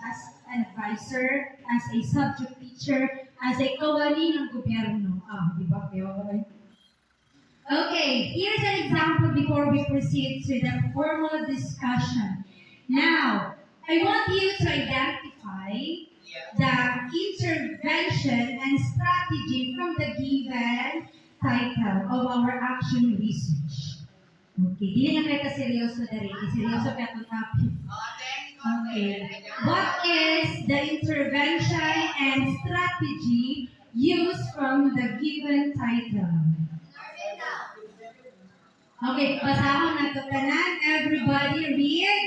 as an advisor, as a subject teacher, as a kawani ng gobyerno. Di ba? Okay, here's an example before we proceed to the formal discussion. Now, I want you to identify the intervention and strategy from the given title of our action research. Okay, di na kayo seryoso na rin. Seryoso ka itong topic. Okay. What is the intervention and strategy used from the given title? Okay, basahon na ito tanan. Everybody read.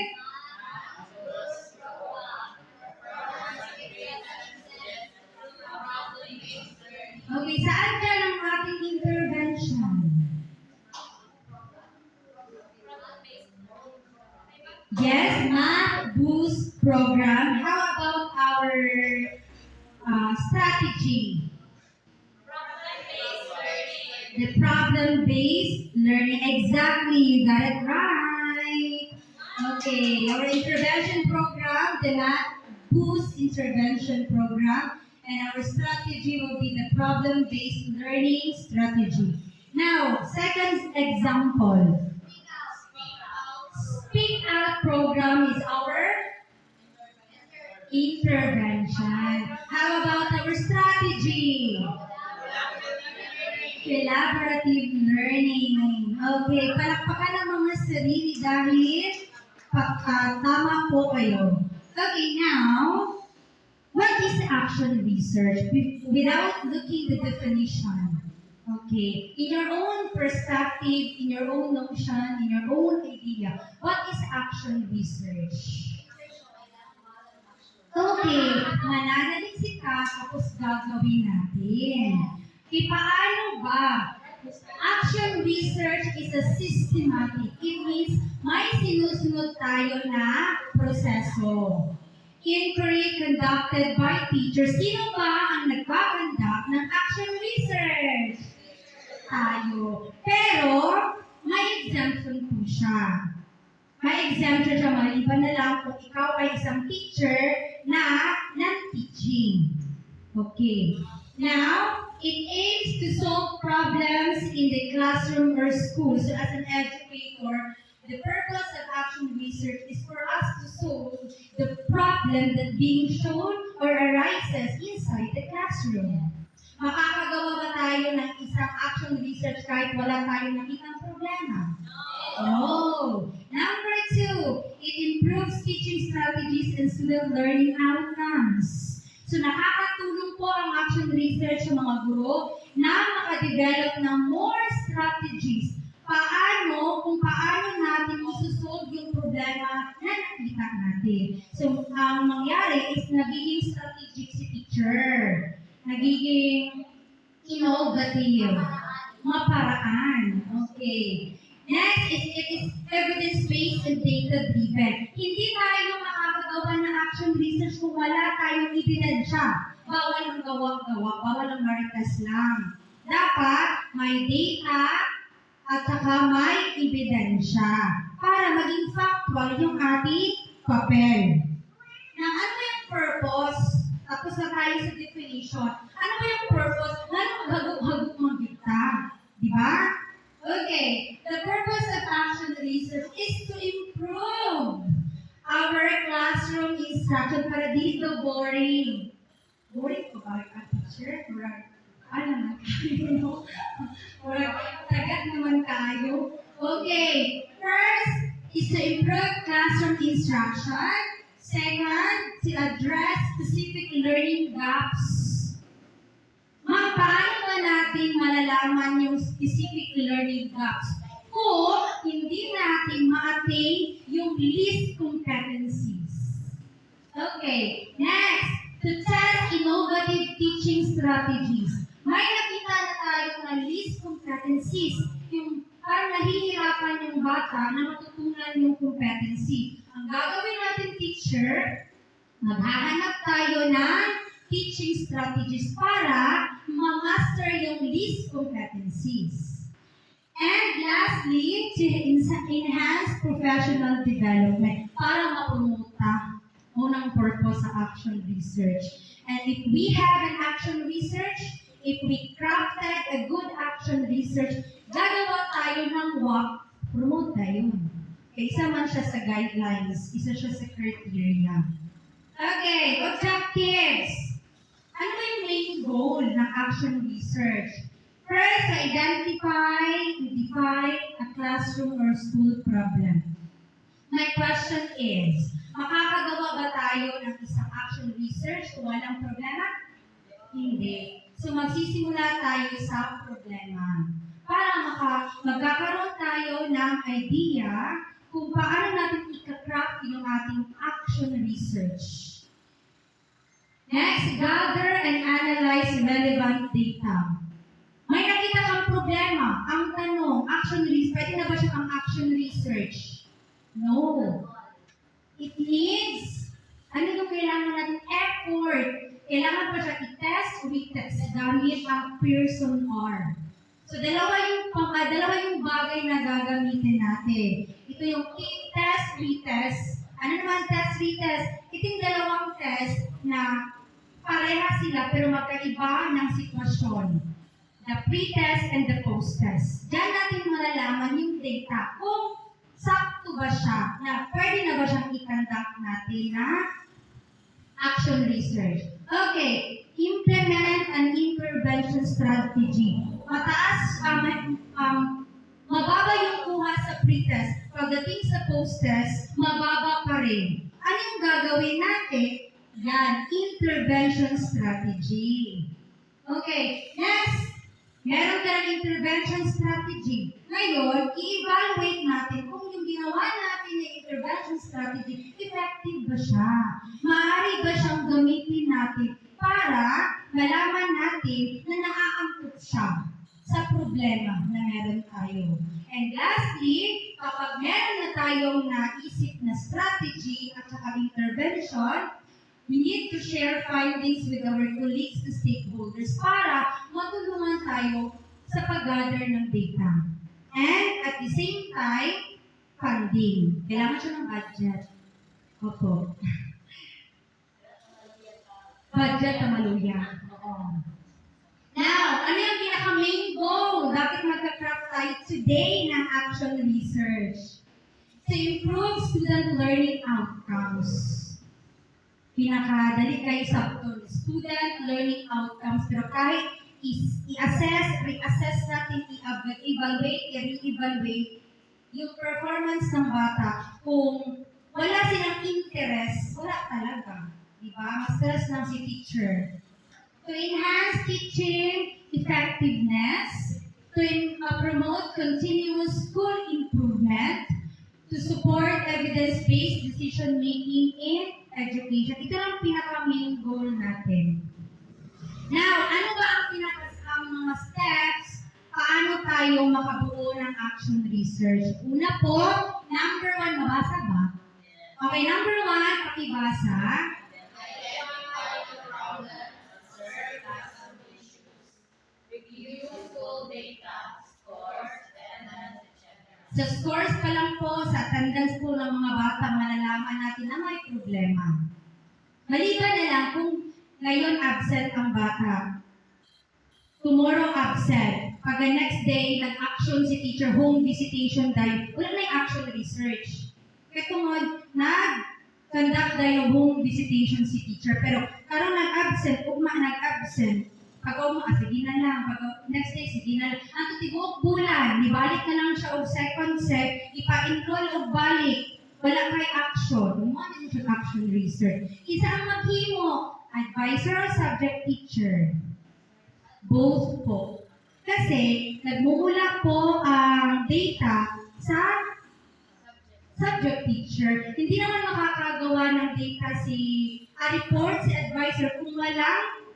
Okay, saan ka ng ating intervention? Yes, Math Boost program. How about our strategy? The problem-based learning. Exactly, you got it right. Okay, our intervention program, the Math Boost intervention program, and our strategy will be the problem-based learning strategy. Now, second example. Speak Out program is our intervention. How about our strategy? Collaborative learning. Okay, palakpakan ang mga sarili dahil tama po kayo. Okay, now, what is action research? Without looking the definition. Okay, in your own perspective, in your own notion, in your own idea, what is action research? Okay, mananaliksik ka, tapos gagawin natin. Paano ba? Action research is a systematic. It means may sinusunod tayo na proseso. Inquiry conducted by teachers. Sino ba ang nagpapandak ng action research? Tayo. Pero, may exemption po siya. May exemption siya maliban na lang kung ikaw ay isang teacher na non-teaching. Okay. Now, it aims to solve problems in the classroom or school. So as an educator, the purpose of action research is for us to solve the problem that being shown or arises inside the classroom. Makakagawa ba tayo ng isang action research kahit wala tayong nakitang problema? No. Number 2, it improves teaching strategies and student learning outcomes. So nakakatulong po ang action research sa mga guro na makadevelop ng more strategies. Kung paano natin isusolve yung problema na nakita natin. So ang mangyari is nagiging strategic si teacher. Nagiging innovative. Maparaan. Okay. Next, it is evidence-based and data-driven. Hindi tayo makakagawa ng action research kung wala tayong ebidensya. Bawal ang gawa-gawa, bawal ang maritas lang. Dapat may data at saka may ebidensya para maging factual yung ating papel. Now, ano yung purpose? Tapos na tayo sa definition. Ano ba yung purpose? Lalong hagok-hagok mga kita. Di ba? Okay, the purpose of action research is to improve our classroom instruction para dito boring. Boring ko ba ang teacher? Ano na tayo? Tagat naman tayo. Okay, first is to improve classroom instruction. Second, to address specific learning gaps. Paano ba natin malalaman yung specific learning gaps kung hindi natin ma-attain yung least competencies? Okay, next, to test innovative teaching strategies. May nakita na tayo na least competencies, yung parang nahihirapan yung bata na matutunan yung competency. Ang gagawin natin, teacher, maghahanap tayo ng teaching strategies para ma-master yung least competencies. And lastly, to enhance professional development para mapromote unang purpose sa action research. And if we have an action research, if we crafted a good action research, gagawa tayo ng WAC, promote tayo. Isa man siya sa guidelines, isa siya sa criteria. Okay, objectives. Ano ba yung main goal ng action research? First, identify and define a classroom or school problem. My question is, makakagawa ba tayo ng isang action research kung walang problema? Hindi. So magsisimula tayo sa problema para magkakaroon tayo ng idea kung paano natin ika-craft yung ating action research. Next, gather and analyze relevant data. May nakita kang problema. Ang tanong, action research, pwede na ba siya ang action research? No. It needs, ano yung kailangan natin? Effort. Kailangan pa siya i-test o i-test gamit ang Pearson R. So, dalawa yung bagay na gagamitin natin. Ito yung test, retest. Ano naman test, retest? Ito yung dalawang test na pareha sila pero magkaiba ng sitwasyon. The pre-test and the post-test. Diyan natin malalaman yung data kung sakto ba siya, na pwede na ba siyang i-conduct natin na action research. Okay, implement an intervention strategy. Mababa yung kuha sa pre-test. Pagdating sa post-test, mababa pa rin. Ano yung gagawin natin? Yan, intervention strategy. Okay, next. Meron ka ng intervention strategy. Ngayon, i-evaluate natin kung yung ginawa natin na intervention strategy, effective ba siya? Maaari ba siyang gamitin natin para malaman natin na naaangkop siya sa problema na meron tayo. And lastly, kapag meron na tayong naisip na strategy at saka intervention, we need to share findings with our colleagues and stakeholders para matulungan tayo sa pag-gather ng data. And at the same time, funding. Kailangan siya ng budget. Opo. Budget na maluya. Oo. Now, ano yung pinaka-main goal? Bakit magka-craft tayo today ng action research? To improve student learning outcomes. Pinakadali kayo sa student learning outcomes. Pero kahit i-assess, re-assess natin, i-evaluate, i-re-evaluate yung performance ng bata. Kung wala silang interest, wala talaga. Diba? Mas-stress lang si teacher. To enhance teaching effectiveness, to promote continuous school improvement, to support evidence-based decision-making in education. Ito lang pinaka-main goal natin. Now, ano ba ang mga steps? Paano tayo makabuo ng action research? Una po, number 1, mabasa ba? Okay, number 1, pakibasa. Sa scores pa lang po, sa attendance po ng mga bata, malalaman natin na may problema. Maliban na lang kung ngayon absent ang bata, tomorrow absent, pag the next day, nag-action si teacher, home visitation dahil wala na yung action research. Kaya tungod, nag-conduct dahil ng home visitation si teacher, pero karon nag-absent, nag-absent, pag sige na lang, pag next day, sige na lang. Ang tutibuok bulan, nibalik na lang siya og second set, ipa-enroll og balik. Wala kay action. Mo ano yung action research? Isa ang maghimo, advisor or subject teacher? Both po. Kasi, nagmumula po ang data sa subject teacher. Hindi naman makakagawa ng data report si advisor kung walang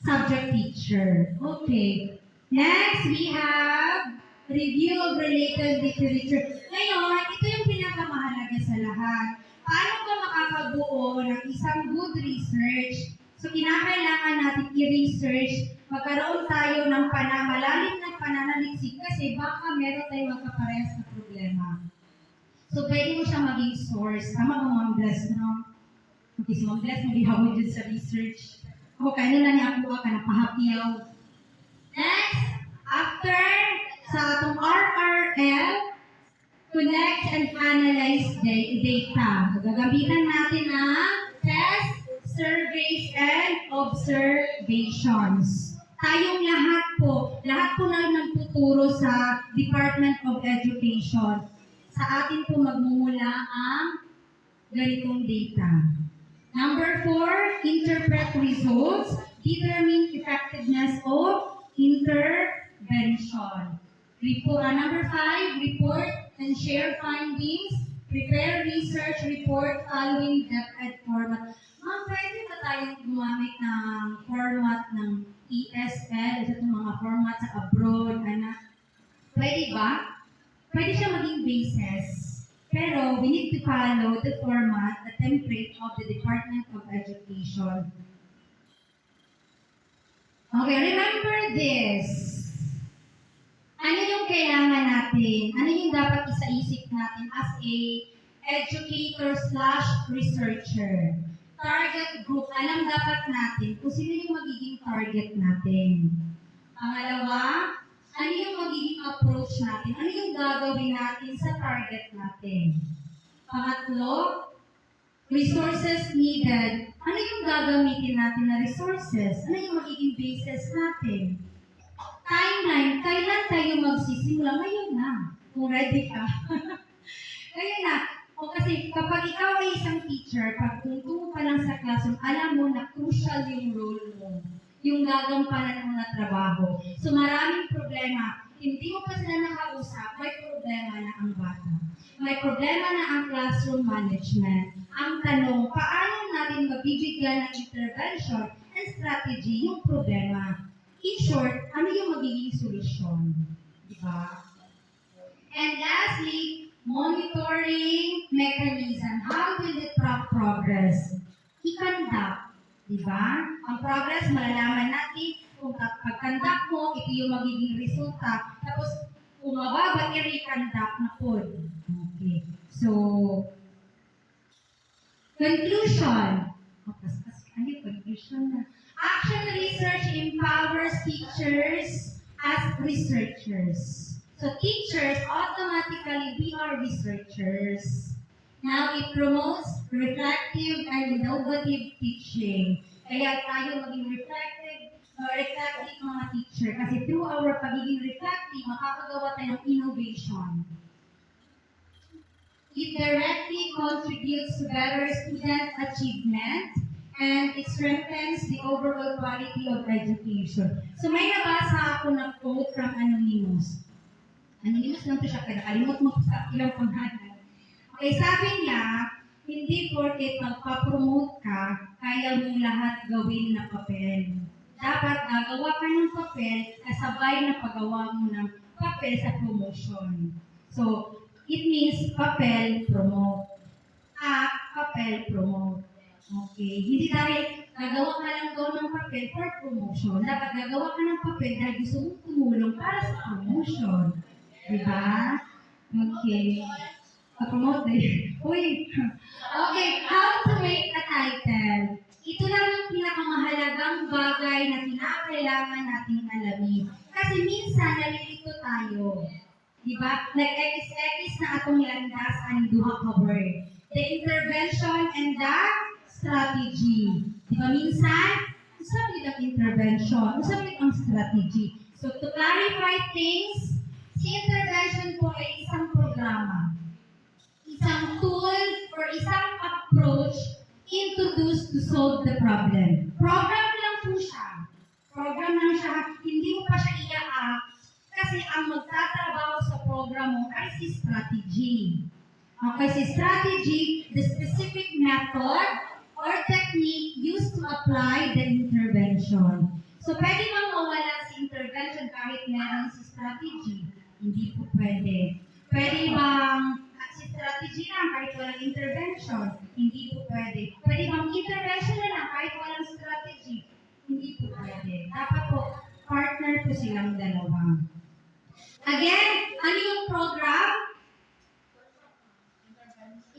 subject teacher. Okay. Next, we have review of related literature. Ngayon, ito yung pinakamahalaga sa lahat. Paano ka makakabuo ng isang good research? So, kinakailangan natin i-research, magkaroon tayo ng malalim na pananaliksik kasi baka meron tayong magkaparehas na problema. So, So, pwede mo siya maging source. Tama ba, Ma'am Bless, no? Okay, so Ma'am Bless, mag-ihawin dyan sa research. Ako, kaya na niya ako ka napahapyaw. Next, after sa atong RRL, connect and analyze data. So, gagamitan natin ang test, surveys, and observations. Tayong lahat po na nagtuturo sa Department of Education. Sa atin po magmumula ang ganitong data. Number 4, interpret results, determine effectiveness of intervention. Number 5, report and share findings, prepare research report following DepEd format. Ma'am, pwede ba tayong gumamit ng format ng ESL, sa itong mga format sa abroad, Pwede ba? Pwede siya maging basis. Pero we need to follow the format, the template of the Department of Education. Okay, remember this. Ano yung kailangan natin? Ano yung dapat isaisip natin as a educator/researcher? Target group. Alam dapat natin kung sino yung magiging target natin. Pangalawa, ano yung magiging approach natin? Ano yung gagawin natin sa target natin? Pangatlo, resources needed. Ano yung gagamitin natin na resources? Ano yung magiging basis natin? Timeline, kailan tayo magsisimula? Ngayon na, kung ready ka. Ngayon na. O kasi kapag ikaw ay isang teacher, pag tungtong pa lang sa classroom, alam mo na crucial yung role mo, yung gagampanan mo na trabaho. So maraming problema. Hindi mo pa sila nakausap, may problema na ang bata. May problema na ang classroom management. Ang tanong, paano natin mabibigyan ng intervention and strategy yung problema? In short, ano yung magiging solusyon? Diba? And lastly, monitoring mechanism. How will it track progress? I-conduct. Diba? Ang progress, malalaman natin kung pag-conduct mo, ito yung magiging resulta. Tapos, kung mababa, i-reconduct na po. Okay. So, conclusion. Ano yung conclusion na? Action research empowers teachers as researchers. So teachers, automatically, we are researchers. Now, it promotes reflective and innovative teaching. Kaya tayo maging reflective mga teacher. Kasi through our pagiging reflective, makakagawa tayo ng innovation. It directly contributes to better student achievement and it strengthens the overall quality of education. So may nabasa ako na quote from Anonymous. Anonymous lang ito siya, kaya kalimot mo sa ilang pangalan. Okay, sabi niya, hindi porket magpa-promote ka, kaya mo lahat gawin na papel. Dapat gagawa ka ng papel, kasabay na paggawa mo ng papel sa promotion. So, it means papel, promote. Papel, promote. Okay, hindi dahil gagawa ka lang daw ng papel for promotion. Dapat gagawa ka ng papel dahil gusto mong tumulong para sa promotion. Diba? Okay. Pa-promote eh. Uy! Okay, how to make a title. Ito lang yung pinakamahalagang bagay na kinakailangan nating alamin. Kasi minsan, nalilito tayo. Diba? Nag-ekis-ekis na atong landas ang duha ka word. The intervention and the strategy. Diba minsan? Sabi ang intervention. Sabi ang strategy. So, to clarify things, si intervention po ay isang programa. Isang tool or isang approach introduced to solve the problem. Program lang po siya. Program lang siya. Hindi mo pa siya i-act kasi ang magtatrabaho sa program mo ay si strategy. Okay, si strategy, the specific method or technique used to apply the intervention. So, pwede bang mawala si intervention kahit meron si strategy? Hindi po pwede. Pwede bang si strategy lang kahit walang intervention? Hindi po pwede. Pwede bang intervention na lang kahit walang strategy? Hindi po pwede. Dapat po, partner po silang dalawa. Again, ano yung program?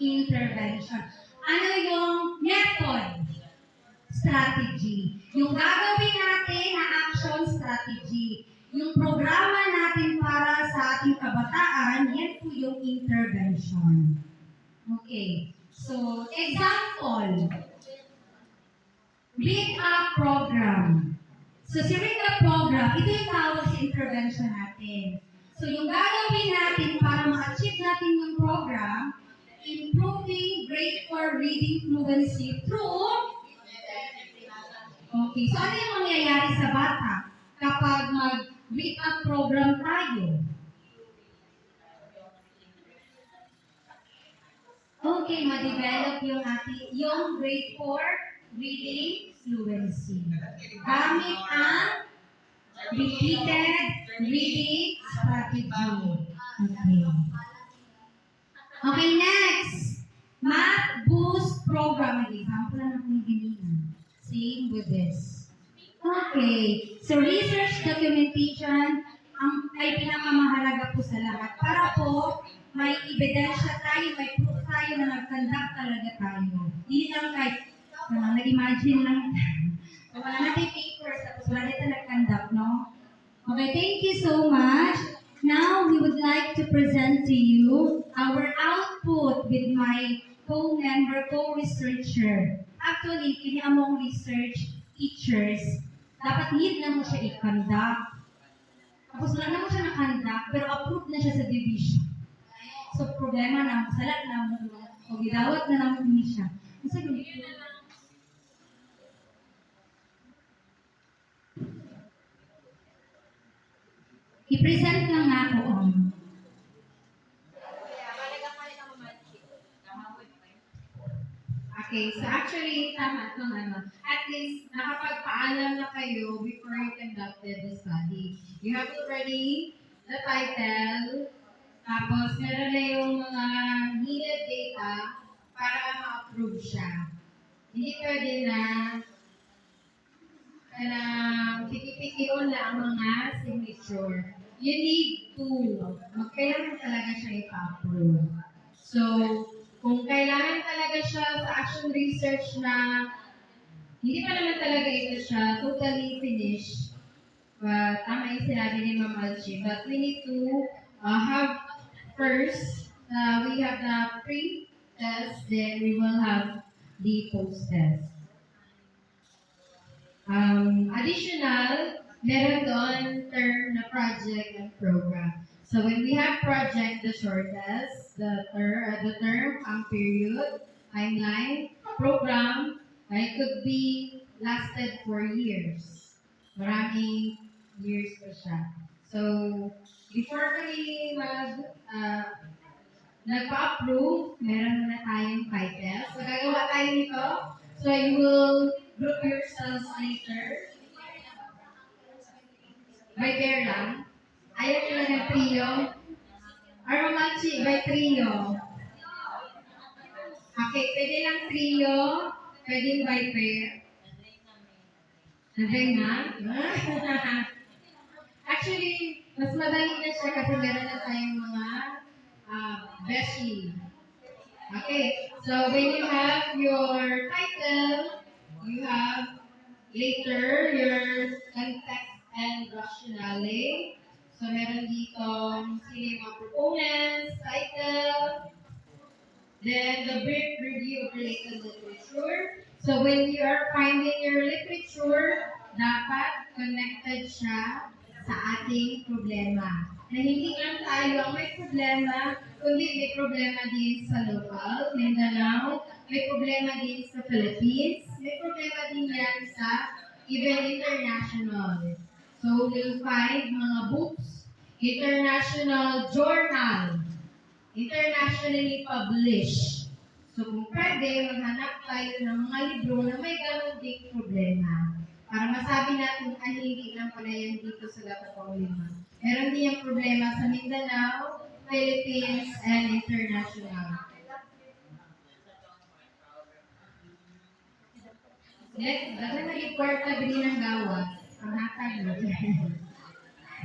intervention. Ano yung method? Strategy. Yung gagawin natin na action strategy. Yung programa natin para sa ating kabataan, yan po yung intervention. Okay. So, example. Read Up Program. So, si Read Up Program, ito yung tawag sa intervention natin. So, yung gagawin natin para ma-achieve natin yung program, improving grade 4 reading fluency through. Okay, so ano yung mangyayari sa bata kapag mag-read up program tayo? Okay, ma-develop yung grade 4 reading fluency. Gamit ang repeated reading strategy. Okay. Okay, next. Math Boost Program. Example na ng ganyan. Same with this. Okay. So, research documentation ay pinakamahalaga po sa lahat. Para po, may ebidensya tayo, may proof tayo na nag-conduct talaga tayo. Hindi lang kahit nag-imagine lang. So, wala natin papers, tapos wala natin nag-conduct, no? Okay, thank you so much. Now, we would like to present to you our output with my co-member, co-researcher. Actually, kini among research teachers, dapat need na mo siya i-conduct. Tapos wala na mo siya na-conduct, pero approved na siya sa division. So, problema na, salat na mo, o gidawat na naman ni siya. Kasi i-present lang na ako ang. Okay, so actually, tama itong at least nakapagpaalam na kayo before you conducted the study. You have already the title, tapos meron na yung mga needed data para ma-approve siya. Hindi pwede na piki-piki-on na ang mga signature. You need to, kailangan talaga siya ipa-approve. So, kung kailangan talaga siya sa action research na hindi pa naman talaga ito siya totally finished, tama yung sinabi ni Ma'am Alchi, but we need to have first, we have the pre-test, then we will have the post-test. Additional, meron doon term na project and program. So when we have project, the shortest, the term, ang period, timeline, program, it could be lasted for years. Maraming years pa siya. So, before kami nagpa-approve, meron na tayong title. So, gagawa tayo nito. So, you will group yourselves later. By pair lang. Ayaw nila ng trio. Aromachi, by trio. Okay, pwede lang trio. Pwede by pair. Nagay na? Actually, mas madali na siya kasi meron na tayong mga beshi. Okay, so when you have your title, you have later your context and rationale. So meron dito sino yung mga proponents, title, then the brief review of related literature. So when you are finding your literature, dapat connected siya sa ating problema. Na hindi lang tayo ang may problema, kundi may problema din sa local, Mindanao, may problema din sa Philippines, may problema din yan sa even international. So we'll find mga books, international journal, internationally published. So kung pwede, maghanap tayo ng mga libro na may ganun ding problema. Para masabi natin, hindi lang pala yan dito sa Lapapauliman. Meron din yung problema sa Mindanao, Philippines, and international. Next, dapat nag-report na bilhin ng gawas. Ang hatag mo.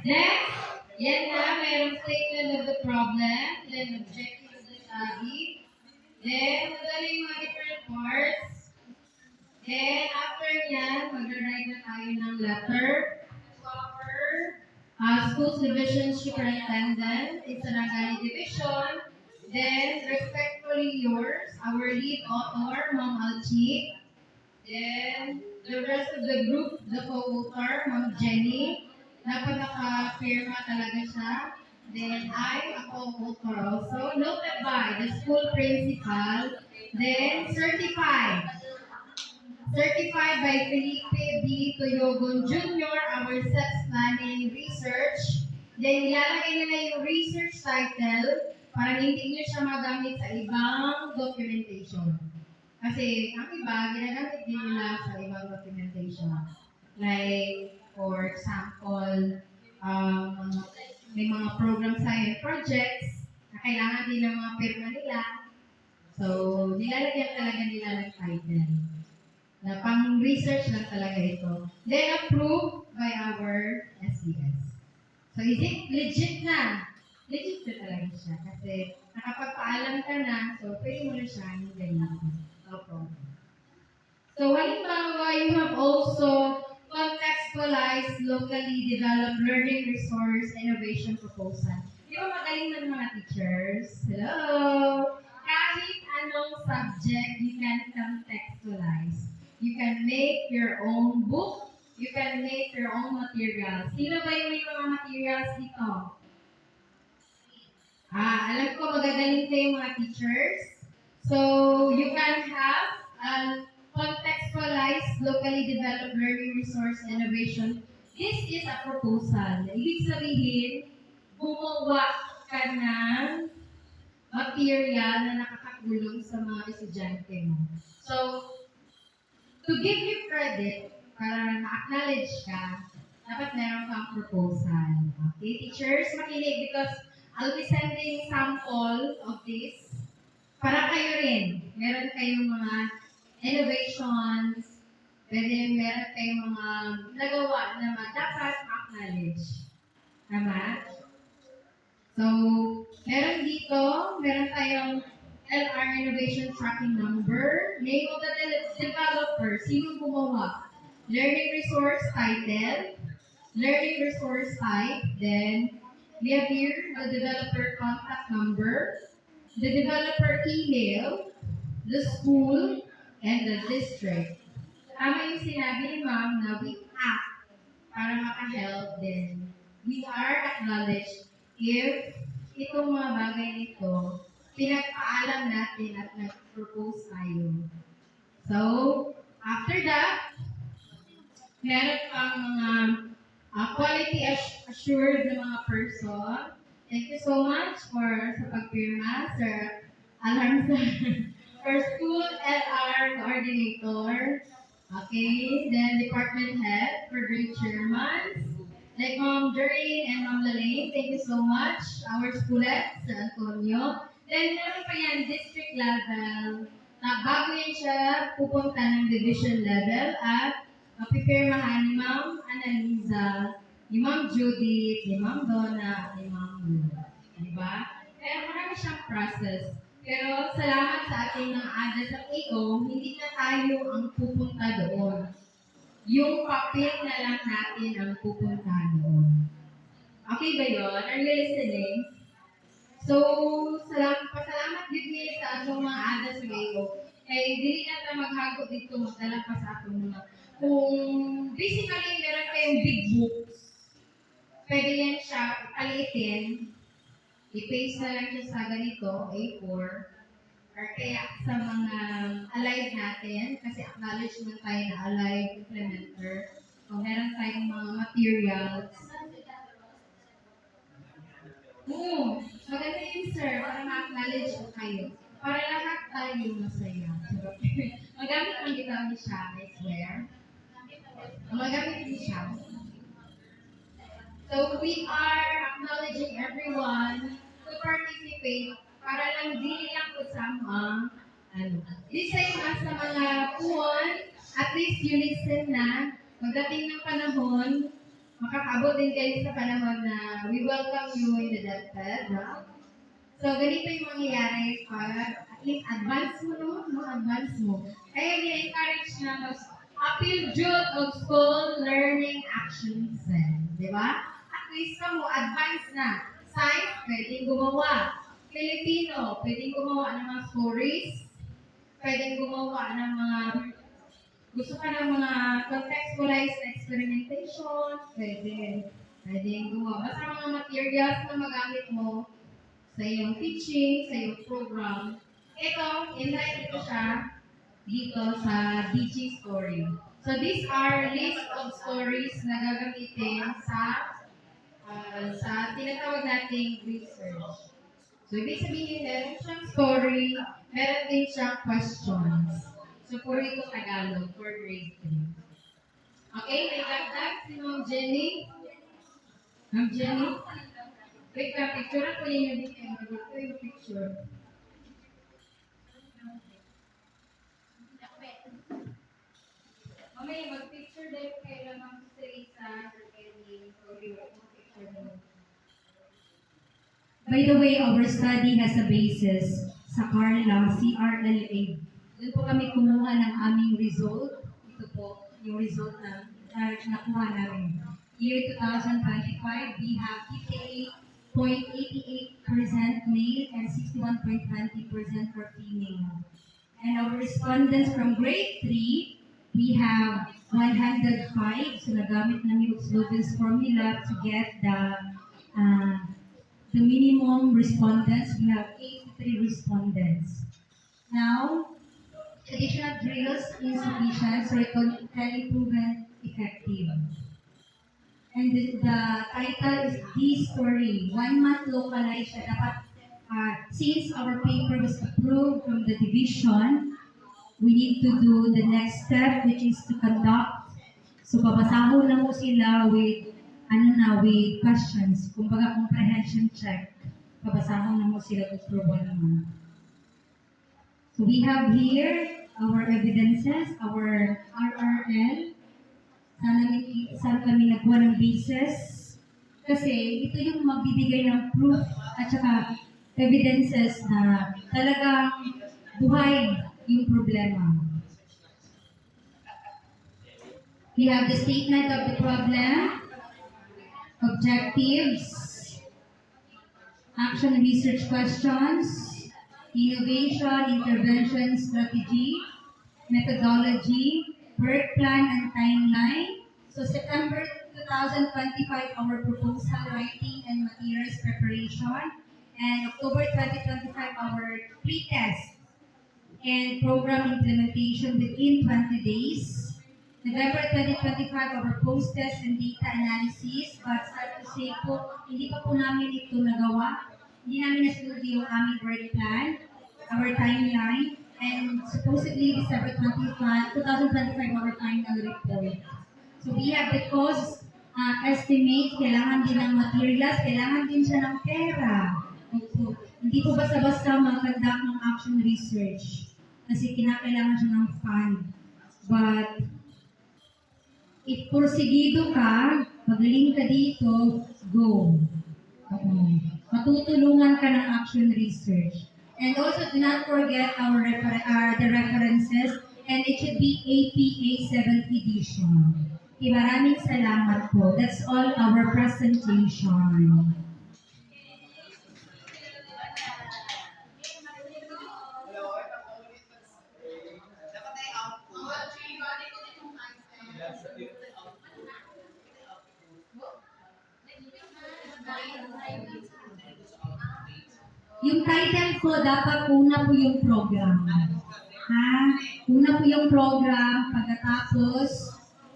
Next, yan na, mayroong statement of the problem, then objective of the study, Then, madali yung mga different parts. Then, after yan, mag-write na tayo ng letter to our schools division superintendent in Sarangani Division. Then, respectfully yours, our lead author, Ma'am Alchi. Then, the rest of the group, the co-author, Ma'am Jenny. Dapat naka-firma talaga siya. Then, I, a co-author also, noted by the school principal. Then, certified by Felipe B. Toyogon Jr., our sex planning research. Then, ilalagay nila yung research title para hindi nyo siya magamit sa ibang documentation. Kasi ang iba, ginagamit din nila sa ibang documentation. Like, for example, may mga program science projects na kailangan din ng mga pirma nila. So, nilalagyan talaga nila ng title. Na pang-research lang talaga ito. Then, approved by our SES. So, is it legit na? Legit na talaga siya. Kasi nakapagpaalam ka na, so pwede mo na siya yung gamitin. No problem. So, halimbawa, you have also contextualized locally developed learning resource innovation proposal. Di ba magaling ng mga teachers? Hello! Kahit anong subject, you can contextualize. You can make your own book. You can make your own materials. Sino ba yung may mga materials dito? Alam ko magagaling kayo mga teachers. So, you can have contextualized locally developed learning resource innovation. This is a proposal. Ibig sabihin, gumawa ka ng material na nakakatulong sa mga estudyante mo. So, to give you credit, para ma-acknowledge ka, dapat meron kang proposal. Okay, teachers, makinig because I'll be sending sample of this para kayo rin. Meron kayong mga innovations, meron kayong mga nagawa na dapat ma-acknowledge. Tama? So, meron tayong LR Innovation Tracking Number, name of the developer, sino gumawa, learning resource title, learning resource type, then we have here the developer contact number, the developer email, the school, and the district. Tama yung sinabi ni ma'am na we act para maka-help din. We are acknowledged if itong mga bagay nito pinagpaalam natin at nag-propose tayo. So, after that, meron pang mga quality assured na mga person. Thank you so much sa pagpirma, Sir Alarmsan. For school LR coordinator. Okay, then department head for grade chairman. Like Ma'am Doreen and Ma'am Lalaine, thank you so much. Our schoolette, Sir Antonio. Then, meron pa yan, district level. Bago yan siya pupunta ng division level at mapipirmahan ni Ma'am Annalisa, ni Ma'am Judith, ni Ma'am Donna, ni Ma'am Lou. Diba? Kaya marami siyang process. Pero salamat sa ating mga ada sa AO, hindi na tayo ang pupunta doon. Yung papel na lang natin ang pupunta doon. Okay ba yun? Are you listening? So, pasalamat din niya sa atong mga ada sa AO. Kaya hindi na tayo maghago dito, magdala pa sa atong mga. Kung basically meron kayong big books, pwede yan siya palitin, i-paste na lang siya sa ganito, A4, or kaya sa mga alive natin, kasi acknowledgement tayo na alive implementer. So, meron tayong mga materials. Maganda yun, sir, para ma-acknowledge ko kayo. Para lahat tayo masaya. Magamit ang gitawin siya, I swear. Magamit din siya. So, we are acknowledging everyone to participate para lang di lang kasama. This time, sa mga puwan, at least you listen na. Magdating ng panahon, makakabot din kayo sa panahon na we welcome you in the deathbed. No? So, ganito yung mangyayari para at Please advance mo no, advance mo. Kaya gina-encourage na appeal jud of school learning action cell, di ba? At least ka mo advance na. Science, pwedeng gumawa. Filipino, pwedeng gumawa ng mga stories. Pwedeng gumawa ng mga gusto ka ng mga contextualized experimentation, pwedeng gumawa. Basta mga materials na magamit mo sa iyong teaching, sa iyong program. Ito, invite ito siya dito sa DG Story. So these are list of stories na gagamitin sa tinatawag nating research. So ibig sabihin, meron siyang story, meron din siyang questions. So for ito Tagalog for grade 3. Okay, may dagdag si Ma'am Jenny. Ma'am Jenny? Wait ka, picture ako ninyo din kayo. Ito yung picture. Mamaya, mag-picture din kayo lang Ma'am Teresa or Kenny. So, picture din. By the way, our study has a basis sa Carla, CRLA. Doon po kami kumuha ng aming result. Ito po, yung result na nakuha namin. Year 2025, we have 58.88% male and 61.20% for female. And our respondents from grade 3, we have 105. So nagamit namin yung Sloven's formula to get the minimum respondents. We have 83 respondents. Now, additional drills insufficient, so it can be proven effective. And the title is The Story. 1 month localized siya. Dapat, since our paper was approved from the division, we need to do the next step, which is to conduct. So, babasahon na mo sila with questions. Kumbaga, comprehension check. Babasahon na mo sila with approval naman. So, we have here our evidences, our RRL. Saan kami nagkuha ng basis. Kasi ito yung magbibigay ng proof at saka evidences na talagang buhay yung problema. We have the statement of the problem, objectives, action research questions, innovation, intervention strategy, methodology, work plan and timeline. So September 2025, our proposal writing and materials preparation. And October 2025, our pre-test and program implementation within 20 days. November 2025, our post-test and data analysis. But sad to say po, hindi pa po namin ito nagawa. Hindi namin nasunod yung aming work plan, our timeline, and supposedly December 2025, our final report. So we have the cost estimate, kailangan din ng materials, kailangan din siya ng pera. So, hindi po basta-basta mag-conduct ng action research kasi kinakailangan siya ng fund. But if porsigido ka, magaling ka dito, go. Matutulungan ka ng action research. And also, do not forget the references, and it should be APA 7th edition. Okay, maraming salamat po. That's all our presentation. Yung title ko, dapat una po yung program. Ha? Una po yung program, pagkatapos,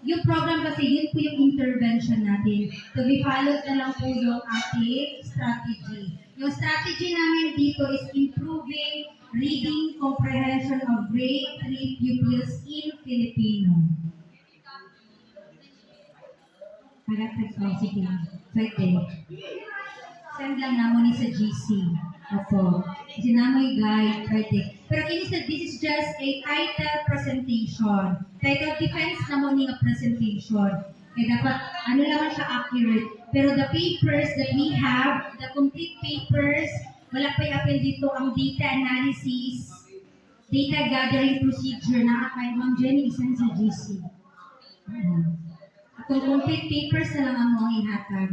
yung program kasi yun po yung intervention natin. To be followed na lang po yung ating strategy. Yung strategy namin dito is improving reading comprehension of grade 3 pupils in Filipino. Sige. Pwede. Send lang naman sa GC. Opo. Kasi namoy guide, pwede. Pero this is just a title presentation. Title defense naman nga presentation. Kaya dapat, lang siya accurate. Pero the papers that we have, the complete papers, wala pa i-append dito ang data analysis, data gathering procedure na kay Ma'am Jenny isan sa GC. Atong complete papers na lang ang mga ihatag.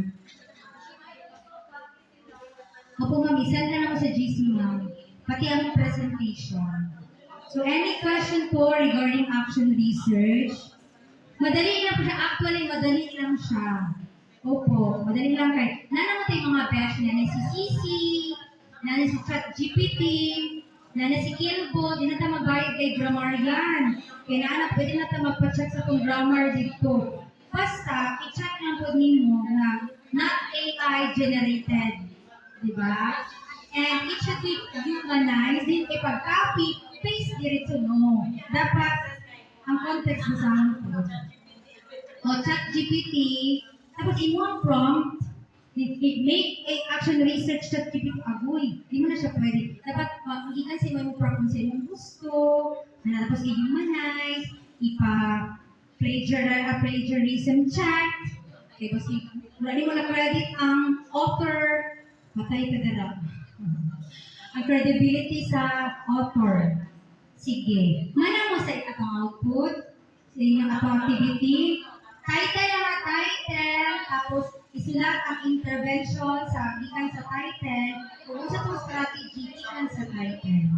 Opo ma'am, isan na lang ako sa GC ma'am. Pati ang presentation. So any question po regarding action research? Madali lang po siya. Actually, madali lang siya. Opo, madali lang kayo. Nanamatay mga batch na si CC, na si ChatGPT, na si Kilbo, di na tayo magbayad kay grammar yan. Kaya na pwede na tayo magpa-check sa itong grammar dito. Basta, i-check lang po ninyo na not AI generated. Diba? And it should be humanized. Then, ipag-copy, paste diretso no. Dapat, ang context mo sa po. O ChatGPT, tapos imo ang prompt, make a action research ChatGPT, agoy, di mo na siya pwede. Dapat, magigan sa imo prompt kung sa imong gusto, na tapos i-humanize, plagiarism check, okay, kasi wala mo na credit ang author, matay ka na lang. Ang credibility sa author. Sige. Mana mo sa atong output, sa inyong atong activity. Title ang title, tapos isulat ang intervention sa gikan sa title, kung sa itong strategy, gikan sa title.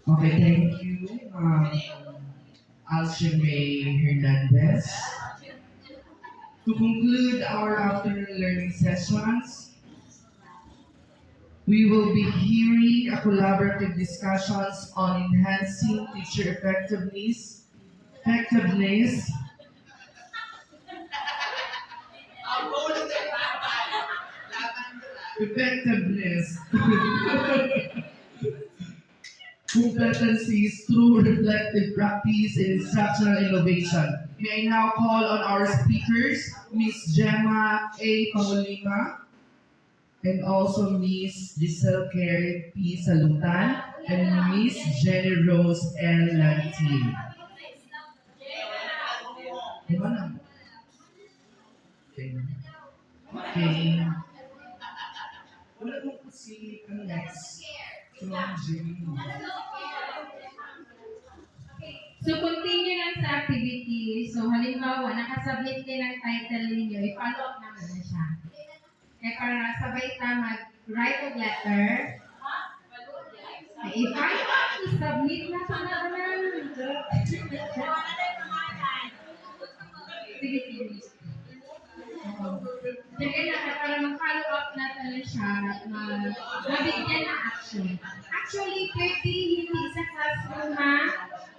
Okay, thank you, Alshime Hernandez. To conclude our afternoon learning sessions, we will be hearing a collaborative discussions on enhancing teacher effectiveness, effectiveness, competencies through reflective practice and instructional innovation. May I now call on our speakers, Ms. Gemma A. Paulima, and also Ms. Giselle Carey P. Salutan, and Ms. Jenny Rose L. Lantin. Okay. Wala mo po si next. So, continue lang sa activity. So, halimbawa, nakasubmit kayo ng title ninyo, i-follow up naman na siya. Kaya para sabay ka mag-write a letter, i-follow up, i-submit na sa naman. Sige, sige. Sige na, para mag-follow up natin siya at mabigyan na action. Actually, pwede hindi sa classroom ha.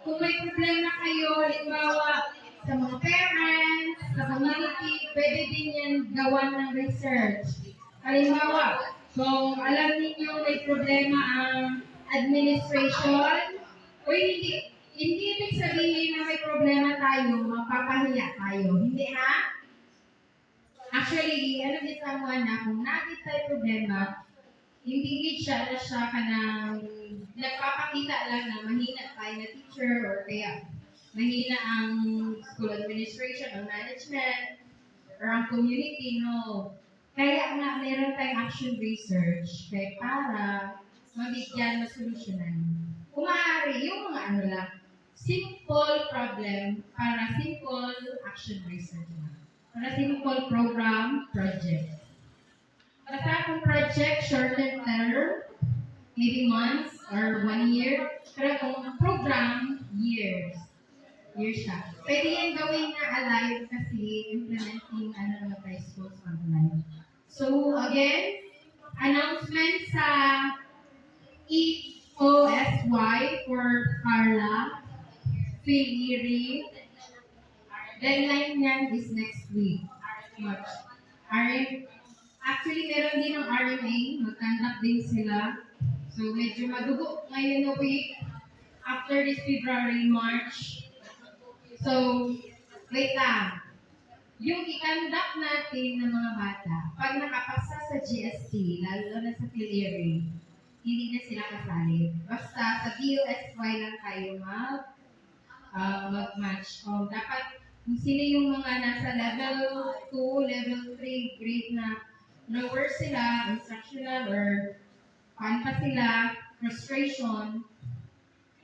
Kung may problema kayo, halimbawa sa mga parents, sa community, pwede din yan gawan ng research. Halimbawa, kung alam ninyo may problema ang administration, o hindi ibig sabihin na may problema tayo, mapapahiya tayo. Hindi ha? Actually, alam din someone na kung nakita tayo problema, hindi siya ka ng nagpapakita lang na mahina tayo na teacher or kaya mahina ang school administration or management or ang community, no. Kaya nga meron tayong action research kaya para mabigyan, masolusyonan. Kung maaari, yung mga ano lang, simple problem para simple action research lang. Para simple program, project. Para sa akong project, short-term term, maybe months or 1 year. Pero kung program, years. Years siya. Pwede yan gawin na alive kasi implementing naman tayo schools online. So again, announcement sa EOSY for Carla, Phil Erie. Deadline niyan is next week, March. Actually, meron din ng RMA, mag-conduct din sila. So, medyo madugo ngayon na week after this February, March. So, wait lang. Yung i-conduct natin ng mga bata, pag nakapasa sa GST, lalo na sa mag-match. Dapat kung sino yung mga nasa level 2, level 3 grade na lower sila, instructional or paano pa sila, frustration,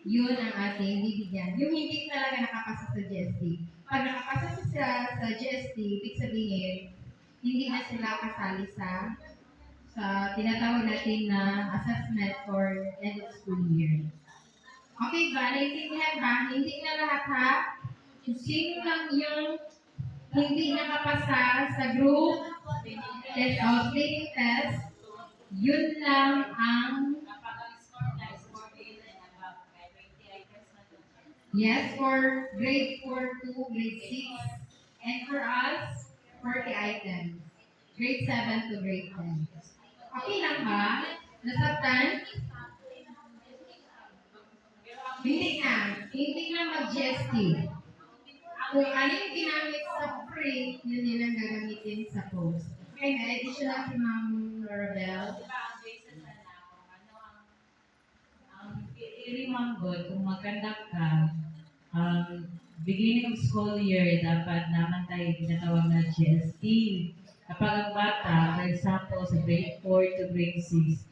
yun ang ating bibigyan. Yung hindi talaga nakapasa sa GST. Pag nakapasa sila sa GST, ibig sabihin, hindi na sila kasali sa tinatawag natin na assessment for end of school year. Okay ba? Naintindihan ba? Hindi na lahat ha? Kung sino lang yung hindi nakapasa sa group test o screening test, yun lang ang yes for grade 4 to grade 6 and for us, 40 items. Grade 7 to grade 10. Okay lang ba? Nasabtan? Hindi na mag-GST. Kung ano yung ginamit sa pre, yun yun ang gagamitin sa post. Okay, may additional si Ma'am Lorabel. I-remember kung mag-conduct ka, beginning of school year, dapat naman tayo tinatawag na GST. Kapag ang bata, for example, sa grade 4 to grade 6,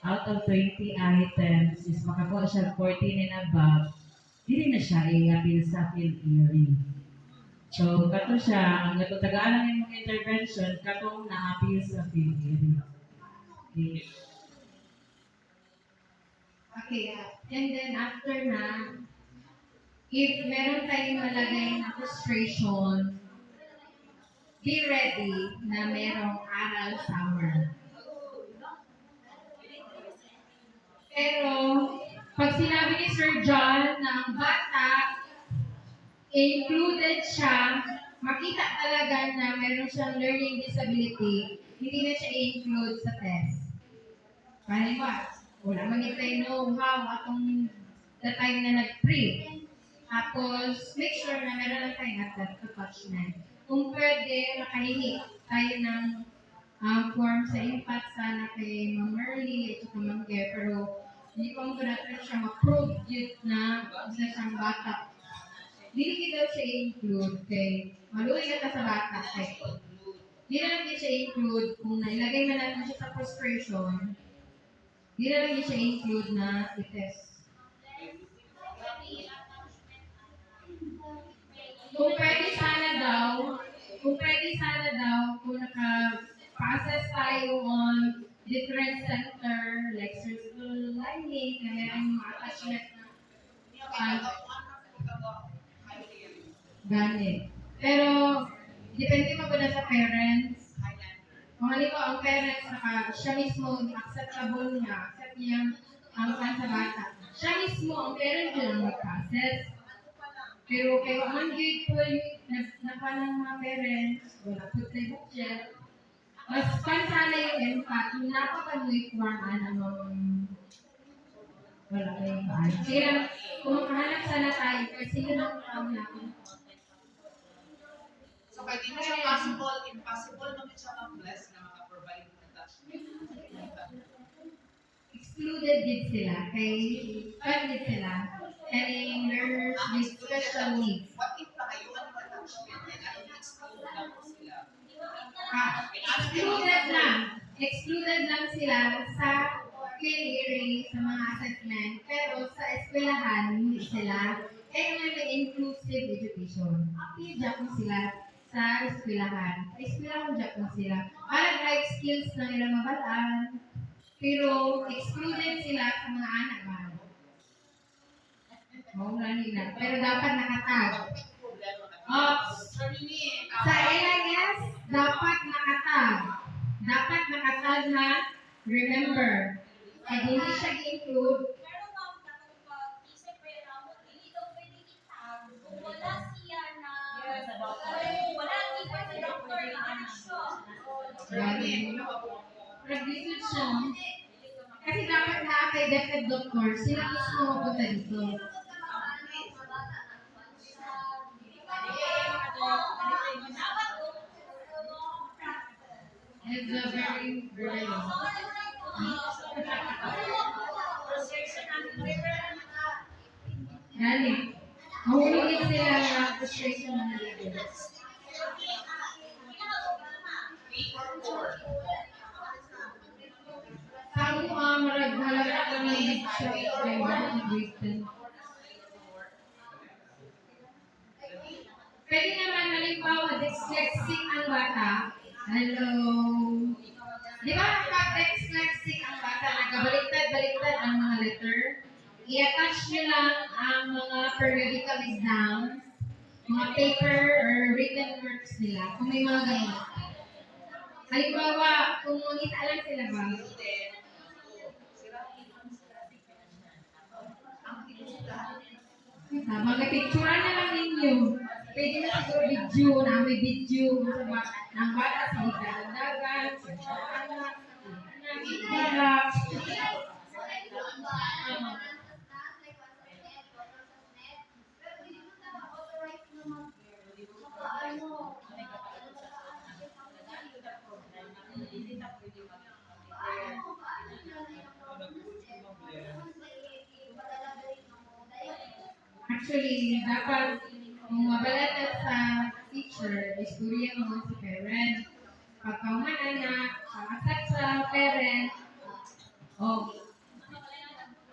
out of 20 items, is makakuha siya 14 and above, hindi na siya i-appeal sa PhilErie. So, kato siya, ang natutagalan ng mga intervention, katong na-appeal sa PhilErie. Okay. Okay, and then after na, if meron tayong malagay na frustration, be ready na merong aral summer. Pero, pag sinabi ni Sir John na ang bata, included siya, makita talaga na meron siyang learning disability, hindi na siya i-include sa test. Kaya ba? Wala man tayo know-how atong the time na nag-pre. Tapos, make sure na meron lang tayong attachment. Kung pwede, nakahingi tayo ng form sa impact sana kay Ma'am Merly at saka Ma'am Gay, pero hindi pa mo natin siya ma-prove yun na isa siyang bata. Hindi daw siya i-include kay maluwi na sa bata. Hindi na lang siya i-include kung nailagay na natin siya sa frustration. Hindi na lang siya i-include na i-test. Kung pwede sana daw, kung naka-process tayo on different center, like circle lining, na meron mga attachment na ganit. Pero, depende pa ba sa parents? Kung halimbawa, ang parents, siya mismo, acceptable niya, accept niya ang sa bata. Siya mismo, ang parents niya ang mag-process. Pero kaya man gate po ng mga parents, wala po tayo budget. Mas pansana yung impact, yung napakamulit kuhaan ang wala kayong kaan. Sige lang, kung makahanap sana tayo, kasi yun ang tawag natin. So, kaya di mo siya possible, impossible naman siya mag-bless na maka-provide ng attachment. Excluded din sila, din sila, and learners with special needs. What if tayo ang attachment nila, i-exclude lang po sila? Excluded lang sila sa PhilErie sa mga assessment, pero sa eskwelahan, hindi sila. Kaya may inclusive education. Active dyan sila sa eskwelahan. Eskwelahan dyan sila. Para life skills na nila mabalaan, pero excluded sila sa mga anak ba? Nila. Pero dapat nakatag. Sa LIS, dapat nakatag. Dapat nakatag na remember. Pag hindi siya i-include, Pero ma'am, isip ko yun ako, hindi daw pwede itag kung wala siya na wala kita sa doctor na ano siya. nag-research siya. Kasi dapat na kay DepEd doctor, sila mismo mapunta dito. It's a very long. Gani. Mahulogin sila ng frustration na nalagay. 3 or 4. Sa ako marag halaga ko ng big shot kay grade 10. Pwede naman halimbawa dyslexic ang bata. Hello. Di ba kapag dyslexic ang bata, nagabaliktad-baliktad ang mga letter? I-attach nyo lang ang mga periodical exams, mga paper or written works nila, kung may mga ganun. Halimbawa, kung makita lang sila ba? Mga picture na lang ninyo. Pwede na siguro video, na may video, ng bata sa higdagan, sa anak, ng ibarak. Actually, dapat kung mabalatan sa teacher, istorya mo sa parent. Pag kauman anak, pag-accept sa parent, o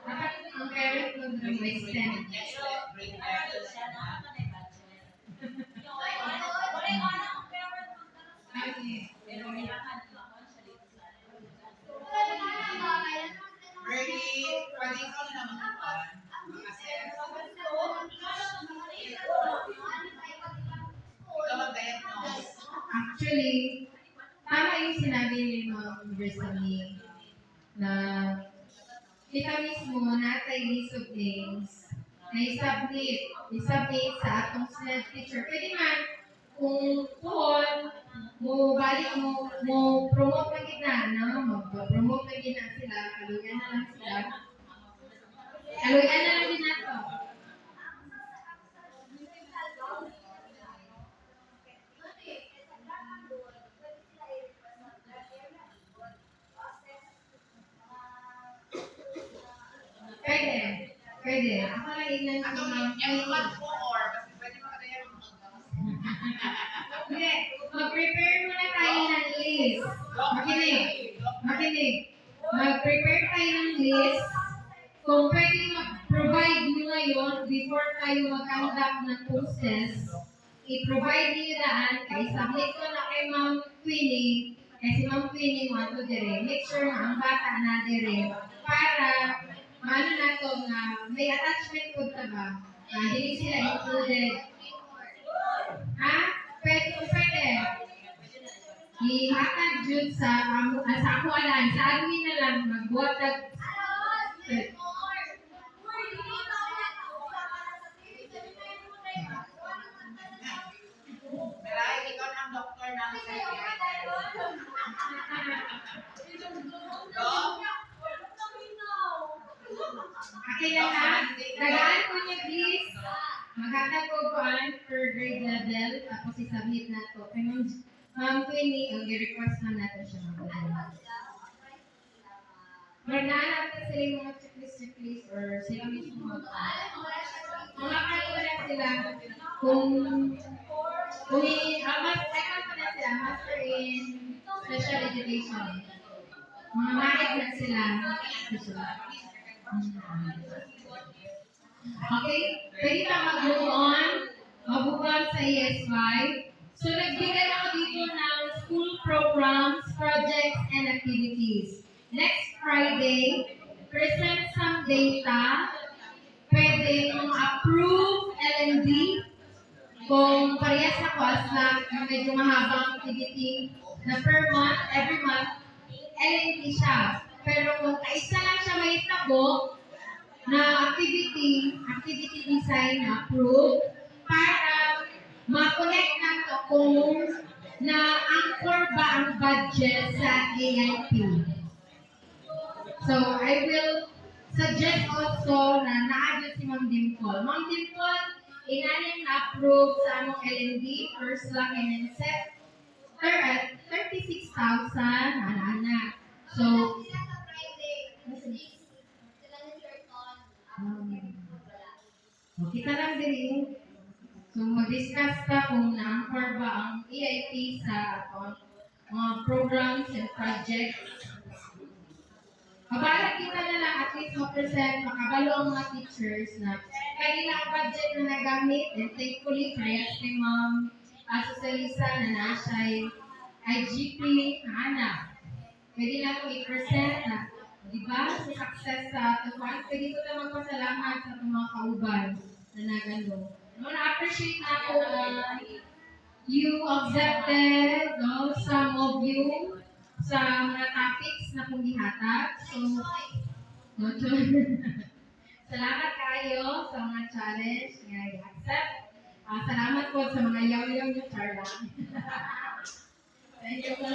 dapat ang parent mo na may stand. Really, pwede ko na naman mag-assess. Ikaw mag-diagnose. Actually, tama yung sinabi ni Ma'am Versani na kita mismo natay list of names na i-submit sa atong SLED teacher. Pwede man, kung tuon, mo balik mo promote na kita, no? Mag-promote na kita sila, kaluyan na lang sila. Kaluyan na lang din nato. Pwede. Pwede. Ako lang ilan Ako, ko Ma'am yung Queenie. mag or kasi pwede makadiagnose. Hindi. Mag-prepare muna tayo ng list. Makinig. Makinig. Mag-prepare tayo ng list. Kung pwede mag-provide nyo ngayon before tayo mag-conduct ng process, i-provide niyo daan, kay submit ko na kay Ma'am Queenie, kasi Ma'am Queenie want to dire. Make sure na ang bata na dire para maano na to nga may attachment code ka ba? Hindi sila included. Ha? Pwede, pwede. Ihatag dyan sa ako alam, sa admin na lang, magbuhat Pero ikaw na ang doktor ng Okay lang ha? Tagaan ko niyo please. Maghatag ko kuan per grade level, tapos i-submit na to. Kay Ma'am Queenie, ang i-request na natin siya mag-submit. Magnahanap na sila yung mga checklist or sila mismo mga kalula sila kung second pa na sila, master in special education. Mga mahit na sila. Okay? Pwede pa mag-move on. Mabukan sa ES5. So, nagbigay ako dito ng school programs, projects, and activities. Next Friday, present some data. Pwede mong approve L&D kung parehas sa COSLAC na medyo mahabang activity na per month, every month, L&D siya. Pero kung kaisa lang siya may tabo na activity design na approve para ma-connect na to kung na-anchor ba ang budget sa AIP. So, I will suggest also na na-adjust si Ma'am Dimple. Ma'am Dimple, inanin na-approve sa among L&D, first lang and set 36,000 ana-ana. So, Kita lang din. So, mag-discuss ta kung na-anchor ba ang EIT sa mga programs and projects. Kabalag kita na lang at least ma-present, makabalo ang mga teachers na kanila ang budget na nagamit and thankfully parehas kay Ma'am Asusaliza na nasa'y IGP na anak. Pwede na itong i-present na, di ba, sa success sa tuwan, pwede ko na magpasalamat sa itong mga kauban na nagano. No, na-appreciate na ako na you accepted, no, some of you sa mga topics na kong gihatag. So, no, salamat kayo sa mga challenge nga i-accept. Salamat po sa mga yaw-yaw niyo, Charla. Thank you po.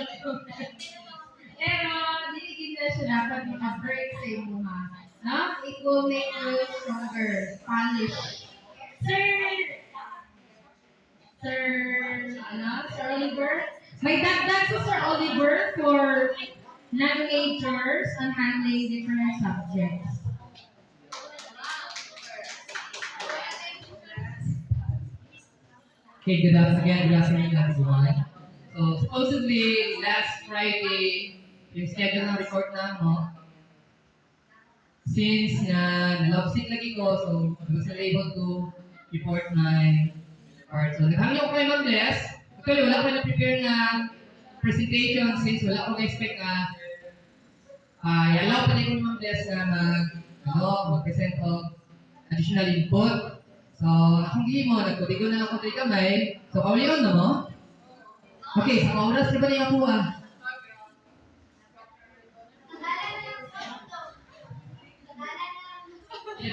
Pero, hindi na siya dapat maka-break sa iyong mga. No? It will make you stronger. Polish. Sir Oliver? May dagdag po, Sir Oliver, for non-majors on handling different subjects. Okay, good afternoon everyone. So, supposedly, last Friday, yung schedule ng report na mo, since na sick lagi ko, so I wasn't able to report my part. So, naghangin ako kay Ma'am Les. Actually, wala ko na-prepare na presentation since wala ko na-expect na i-allow pa din ko Ma'am Les na mag-present of additional input. So, akong di mo, nagkuligo na ako tayo kamay. So, kauliyon na mo? Okay, sa oras na ba niya ako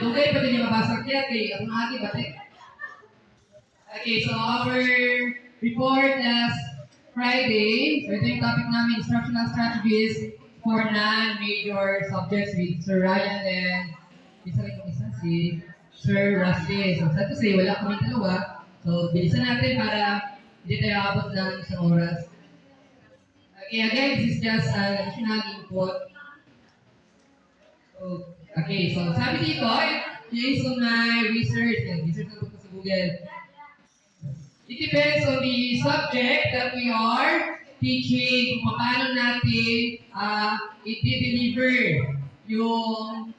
Dugay pa din yung mabasag niya kay ang agi ba Okay, so our report last Friday, so ito yung topic namin, instructional strategies for non-major subjects with Sir Ryan and isa rin kong isa si Sir Rusty. So, sad to say, wala kami dalawa. So, bilisan natin para hindi tayo abot ng isang oras. Okay, again, this is just an additional input. Okay, so sabi dito, based on my research na ko sa Google, it depends on the subject that we are teaching, kung paano natin i-deliver yung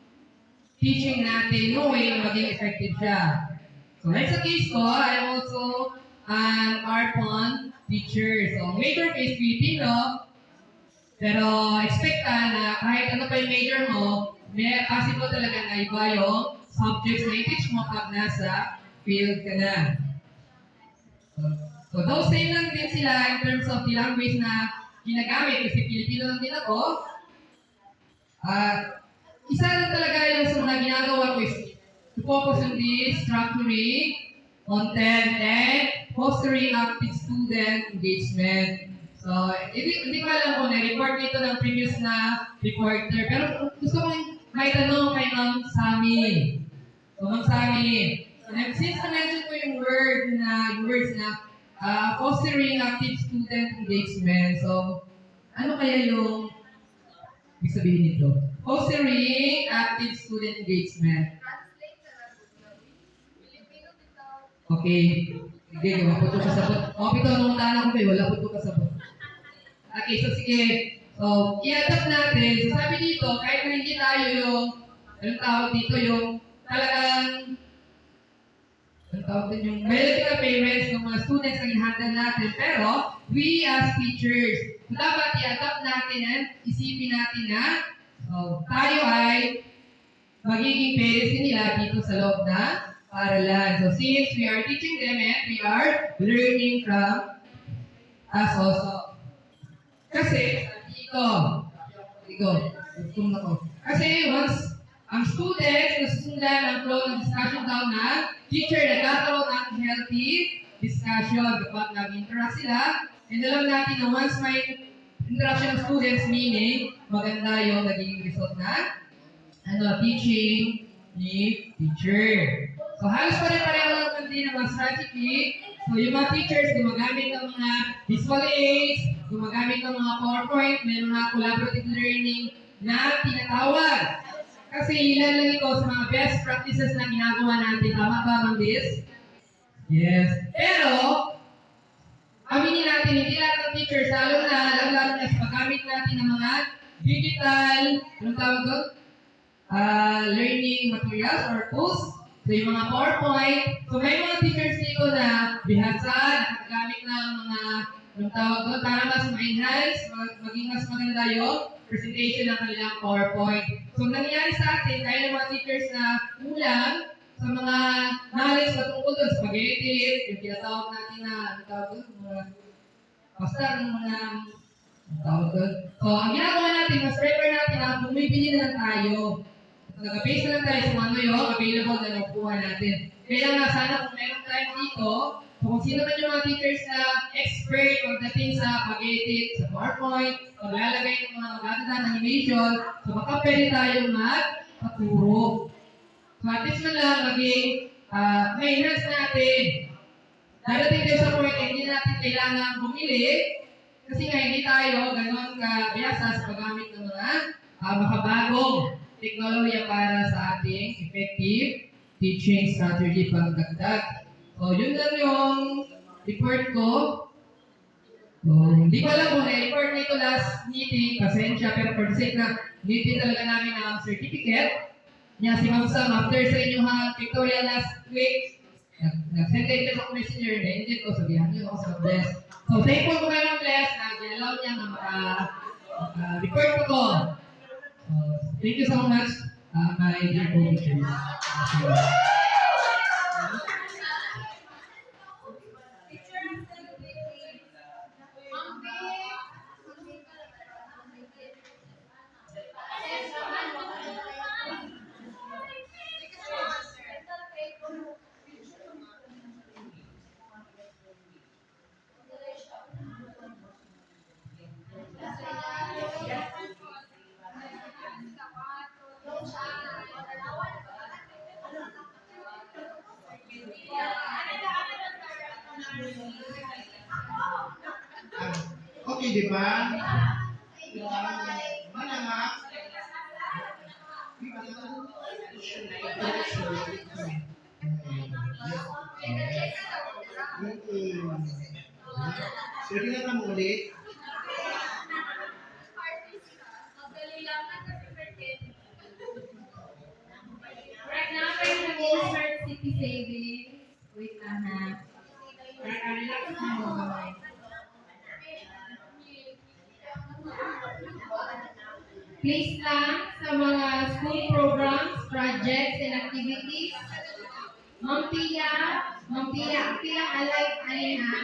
teaching natin knowing maging effective siya. So, like sa case ko, I'm also an ARPON teacher. So, major ko is Filipino, pero expect ka na kahit ano pa yung major mo, may possible talaga na iba yung subjects na i-teach mo pag nasa field ka na. So, those same lang din sila in terms of the language na ginagamit kasi Filipino lang din ako. Isa lang talaga yung sa mga ginagawa ko is to focus on the structuring, content, and fostering active student engagement. So, hindi ko alam kung na-report nito ng previous na reporter, pero gusto kong may tanong kay Ma'am Sammy. So, Ma'am Sammy, since na-mention ko yung words na fostering active student engagement, so, ano kaya yung ibig sabihin nito? Fostering active student engagement. Okay. Sige, wala po ito kasabot. Pito, nung tanong ko kayo, wala po ito kasabot. Okay, so sige. So, i-adapt natin. So, sabi dito, kahit na hindi tayo yung, anong tawag dito, yung talagang, anong tawag din yung biological parents ng mga students ang i-handle natin. Pero, we as teachers, so dapat i-adapt natin at isipin natin na tayo ay magiging parents nila dito sa loob na paralan. So, since we are teaching them and we are learning from us also. Kasi, Kasi once ang students nasusundan ang flow ng discussion daw na teacher nagkakaroon ng healthy discussion kapag nag-interact sila, and alam natin na once may interaction ng students, meaning maganda yung naging result na teaching ni teacher. So halos pare-pareho lang din ng mga strategy. So yung mga teachers gumagamit ng mga visual aids, gumagamit ng mga PowerPoint, may mga collaborative learning na tinatawag. Kasi ilan lang ito sa mga best practices na ginagawa natin. Tama ba, Ma'am Liz? Yes. Pero, aminin natin, hindi lahat ng teachers, lalo na sa paggamit natin ng mga digital, anong tawag doon? Learning materials or tools. So, yung mga PowerPoint. So, may mga teachers dito na bihasa, nakagamit ng mga, anong tawag doon, para mas ma-enhance, maging mas maganda yung presentation ng kanilang PowerPoint. So, nangyayari sa atin, kaya ng mga teachers na kulang sa mga knowledge patungkol doon sa pag-edit, yung tinatawag natin na, anong tawag doon, basta ang mga, anong tawag doon. So, ang ginagawa natin, mas prefer natin na bumibili na lang tayo. Nag-base na lang tayo sa ano yung available na nakukuha natin. Kaya nga, sana kung meron tayo dito, so kung sino man yung mga teachers na expert pagdating sa pag-edit, sa PowerPoint, paglalagay ng mga magandang animation, so baka pwede tayong magpaturo. So at least man lang maging ma-enhance natin. Darating tayo sa point, hindi natin kailangan bumili kasi nga hindi tayo gano'n kabiyasa sa paggamit ng mga makabagong teknolohiya para sa ating effective teaching strategy pagdagdag. So, yun lang yung report ko. So, hindi ko alam kung na-report nito last meeting, pasensya, pero for the sake na meeting talaga namin ang certificate. Yan si Ma'am Sam, after sa inyong pictorial last week, nag-send kayo sa messenger, na-edit ko, sabihan niyo ako sa bless. So, thankful ko kayo ng bless na ginalaw niya na report ko. Thank you so much, my dear co-teachers. Okay, di ba? Mana nga? Sige na naman ulit. Right now, tayo nag-start City Savings. Wait lang ha. Relax na mo. Please lang sa mga school programs, projects, and activities. Ma'am Tia, apilang alive, alin ha?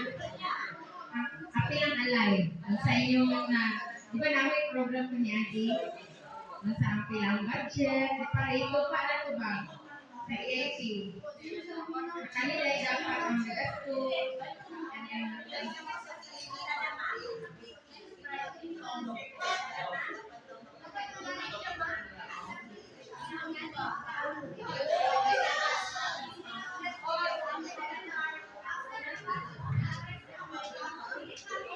Apilang alive. Ang sa inyo na, di ba namin program ko ni Adi? Ang sa apilang budget, para ito, para ito ba? Sa EAP. Kanila ay dapat ang gasto.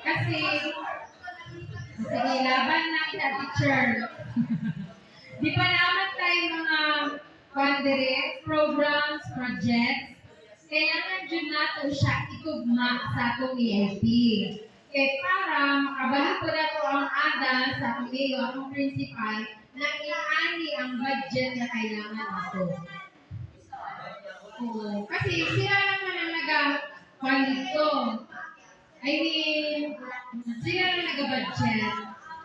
Kasi, sige, laban na kita, teacher. Di pa naman tayo mga pandirect, programs, projects. Kaya nga dyan nato siya ikugma sa atong ELP. Kaya para makabahan ko na to ang ada sa atong iyo, atong principal, na iani ang budget na kailangan nato. Kasi sila naman ang nag-fund dito. I mean, sila na nag-budget.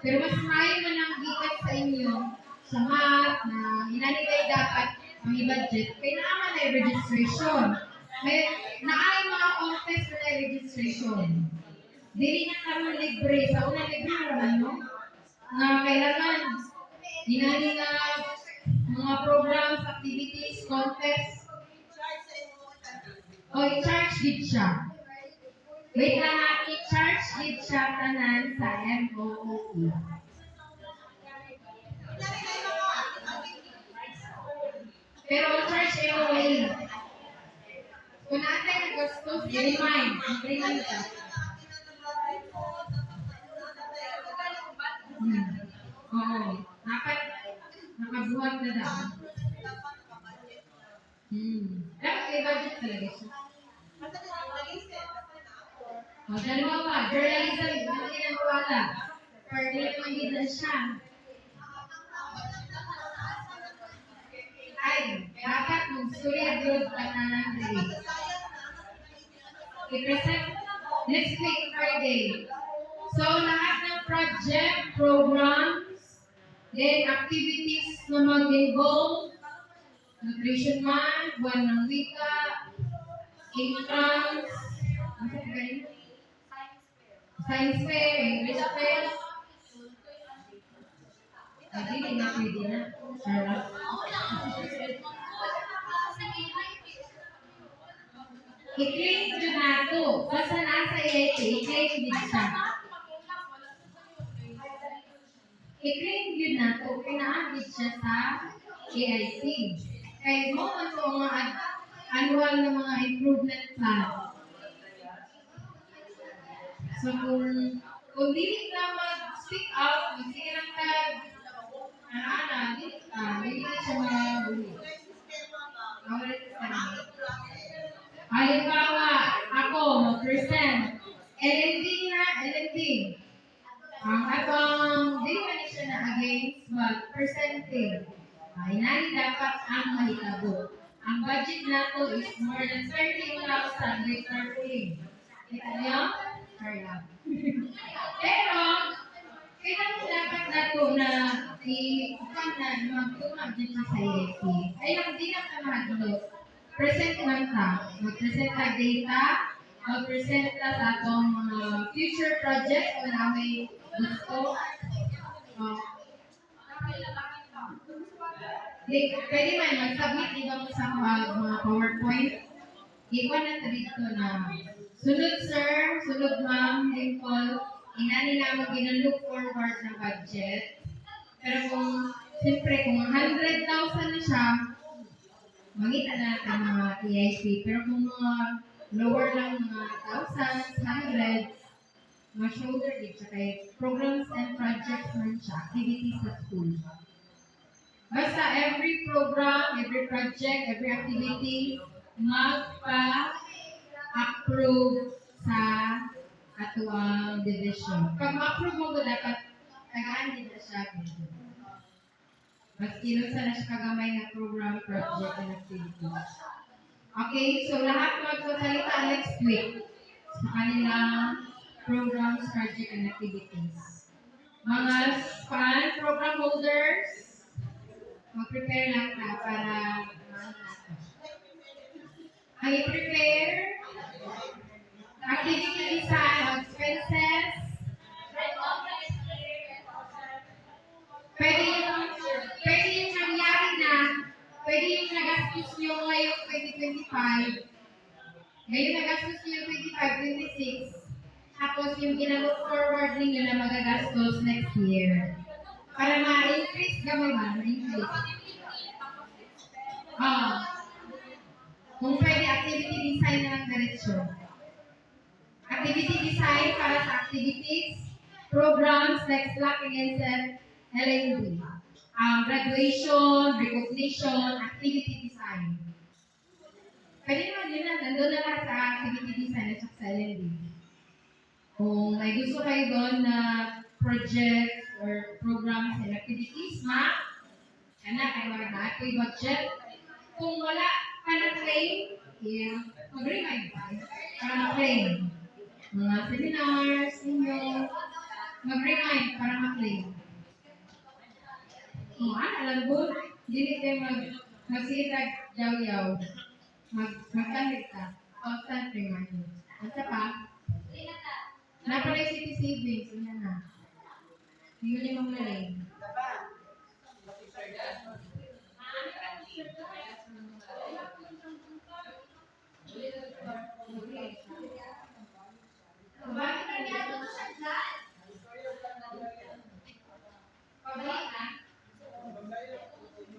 Pero mas mayo man ang gikat sa inyo sa math na inanigay dapat ang i-budget. Kaya naman na registration. May naay mga contest na registration. Dili na karon libre. Sa una libre naman no? Na kailangan inani na mga programs, activities, contests. O i-charge din siya. Wait lang ha, i-charge din siya tanan sa MOOE. Pero charge MOOE. Kung natin nag-gastos, i-remind. I-remind ka. Oo. Dapat magbuhat na daan. Dapat may budget talaga siya. Dalawa, journalism, hindi ginagawa. Per day naman siya. Ay, dapat magsulit doon ka na ng grade. I-present next week, Friday. So, lahat ng project, programs, then activities na mag-involve, nutrition month, buwan ng wika, intrams, ano sa ganyan? Science fair, English fair. Hindi na pwede na. Charlotte. I-claim nyo na ito. Basta nasa EIT, i-claim din siya. I-claim nyo na ito. Pinaabit siya sa EIT. Kaya mo ito ang mga annual na mga improvement plan. So kung dili ka mag-speak out, magsige lang ka, dili ka siya mabuli. Halimbawa, ako, mag-present. LND na, LND. Ang atong, di man siya na against, but presenting. Inani dapat ang mahitabo. Ang budget nato is more than 30,000 with parking. Kita niyo? Sorry lang. Pero, kailangan dapat nato na magtumag din sa EIT. Ayun, di na ka mahagulot. Present lang ta. Mag-present ka data, mag-present ka sa atong mga future project o na may gusto. Pwede man, mag-submit iba mo sa mga PowerPoint. Iwan na ta dito na sunod sir, sunod ma'am, Dimple, inani namin ginalook forward ng budget. Pero kung, siyempre, kung 100,000 na siya, mangita na natin mga EIP. Pero kung mga lower lang mga thousands, 100, mga shoulder din siya kay programs and projects man siya, activities sa school. Basta every program, every project, every activity, magpa-approve sa atuang division. Pag ma-approve mo ko dapat, tagaan din na siya. Mas kinusa na siya kagamay na program, project, and activities. Okay, so lahat magsasalita next week sa kanilang programs, project, and activities. Mga program holders, mag-prepare lang ka para ang i-prepare, activity design, expenses, pwede yung nangyari na, pwede yung nagastos nyo ngayong 2025, ngayon nagastos nyo yung 25-26, tapos yung ginalook forward ninyo na magagastos next year. Para ma-increase gamay ba? Ma-increase. Kung pwede, activity design na lang diretsyo. Activity design para sa activities, programs like Slacking and LND. Graduation, recognition, activity design. Pwede naman yun na, nandun na lang sa activity design at sa LND. Kung may gusto kayo doon na project or programs and activities, kayo wala na ako'y budget. Kung wala ka na claim, mag-remind pa para ma-claim. Mga seminars ninyo, mag-remind para ma-claim. Alam po, hindi kayo mag-sitag yaw-yaw. Mag-kahit ka. Constant reminder. At sa pa, napalay city savings. Yan na. Hindi nyo limang lalay. Bakit nangyari ito sa dyan? Pabalik na?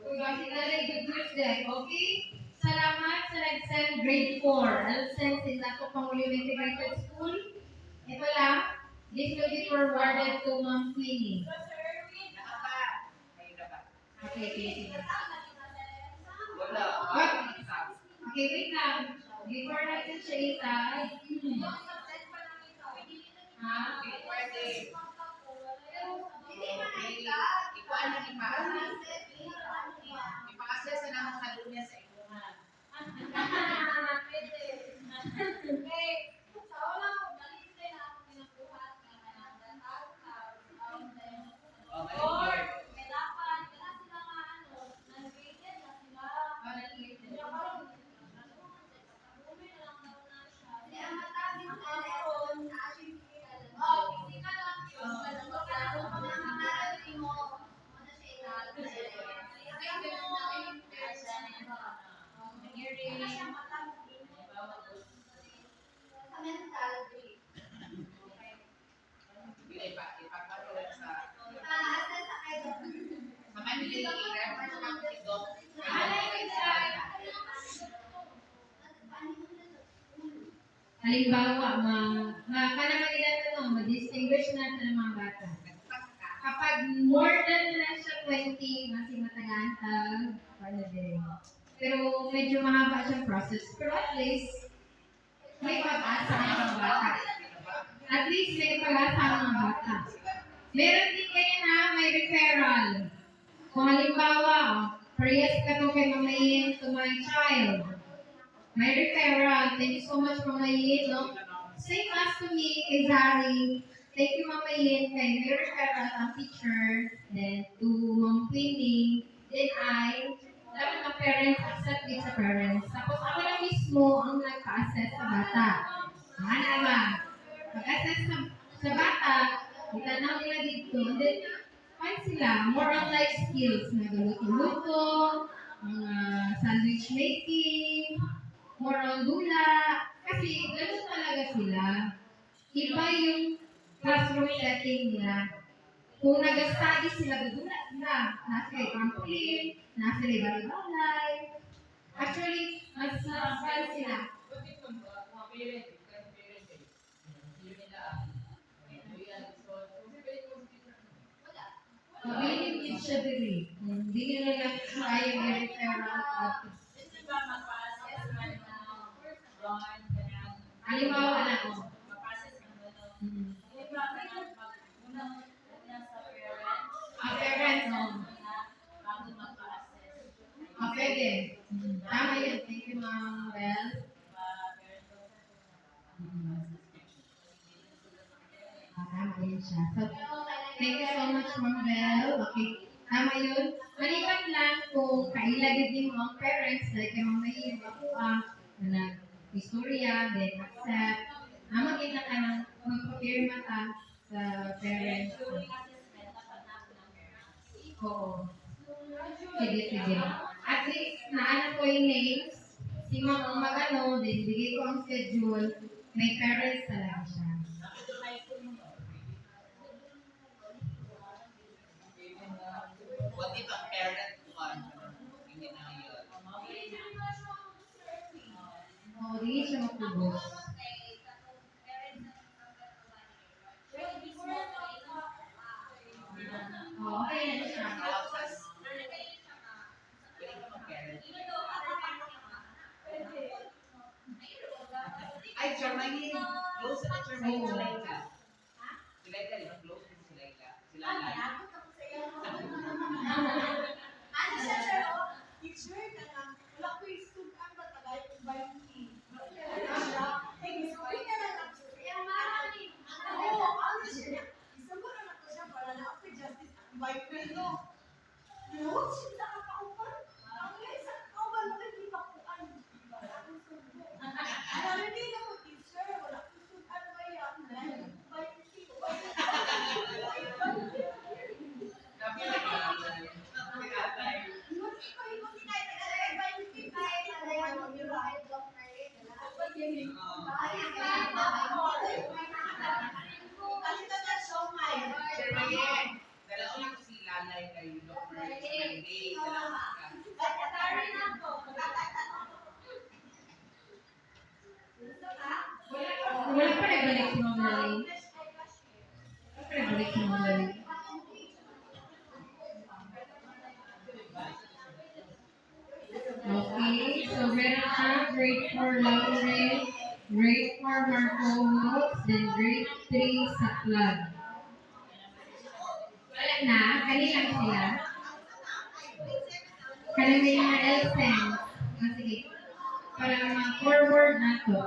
Bakit nangyari good news din? Okay? Salamat sa nag-send grade 4. I'll send sila ko Pangulo Integrated School. Ito lang. This will be forwarded to Ma'am Queenie. Okay. Okay, sige. Wala. What? Okay, wait lang. Before natin siya itag, ha? Hindi pwede. Ikuan na ipa-assess na lang sa lunes sa imuha. Okay. Ipagpatuloy sa Monday, i-refer sa mga sidok. Halimbawa, ma-distinguish natin ang mga bata. Kapag more than na siya 20, mas matagantag, para din. Pero medyo mahaba siyang process. Pero at least, may pag-asa ang mga bata. At least may pag-asa ang mga bata. Meron din kayo na may referral. Kung halimbawa, parehas ka to kay mamayin to my child. May referral. Thank you so much, Mama Yin. No? Same as to me, kay Zari. Thank you, Mama Yin. Kay may referral ang teacher. Then to Mom Queenie. Then dapat ang parents, accept din sa parents. Tapos ako lang mismo ang nagpa-assess sa bata. Ano ba? Pag-assess sa bata, itanaw nila dito. And then, find sila. More on life skills. Nagaluto-luto, mga sandwich making, more on dula. Kasi ganun talaga sila. Iba yung classroom setting nila. Kung nag-study sila, dudula sila. Nasa kay trampoline, nasa kay balay. Actually, mas fun sila. Mabiling din siya diri. Hindi nila lang kaya i-referral at halimbawa na ako. Parents, no? Pwede. Tama yun. Thank you, Ma'am Bell. Tama yun siya. So, thank you so much, Ma'am Bell. Okay. Tama yun. Malipat lang kung kailagay din mo ang parents, like yung mga yung na nag-istorya, then accept. Magkita ka ng magpapirma ka sa parents. Oo. Sige, sige. At least, naano ko yung names. Si Ma'am mag-ano, then bigay ko ang schedule. May parents talaga siya. What if a parent one? Hindi na yun. Oo, di siya makubos. Oo, okay na siya. Pwede ka mag-parent. Ay, Charmaine, close na Charmaine sila ka. Sila ka, close din sila ka. Sila lang. Ano siya, sir? Teacher ka na. Wala ko yung sudan ba tagay kung ba yung team? Sorry ka na lang. Kaya marami. Oo, ano siya? Isaguro na ko siya para na ako justice ang by Pino. No, siya sa kakaupan. Ang isa kakaupan mo hindi pakuan. Ano din ako, teacher? Wala ko sudan ba yan? By team. Charmaine, dalawa lang ko si Lalay kay Dr. Monday. Dalawa ka. Wala pa rin balik si Ma'am Lali. Wala pa rin balik si Ma'am Lali. grade 4 Laure, grade 4 Marco Notes, then grade 3 Saklad. Wala na, kanilang sila. Kanilang may mga Elsen. Sige, para ma-forward na to.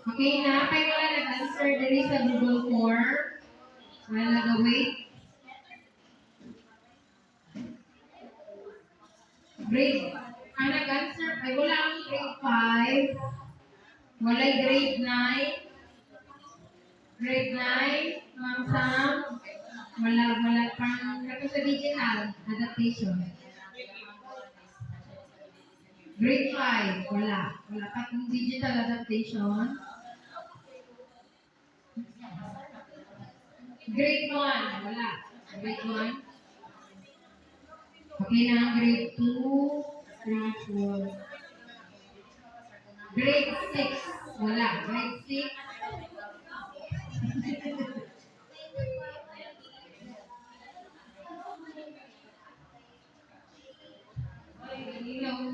Okay na, kaya wala nag-answer dali sa Google Form. Wala nag-wait. Grade, ang nag-answer, ay wala ang grade 5. Walay grade 9. Grade 9, Ma'am Sam. Wala pang kato sa digital adaptation. Grade 5, wala. Wala pa kung digital adaptation. Grade 1, wala. Grade 1. Okay na, grade 2, grade 4. Grade 6, wala. Grade 6. Hello.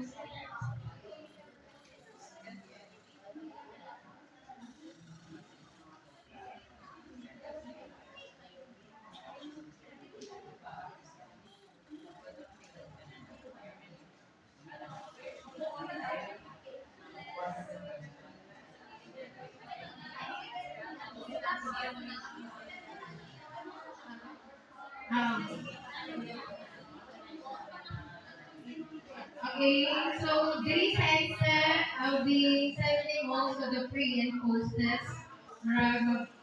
Okay, so this answer, I'll be sending also the pre and post test.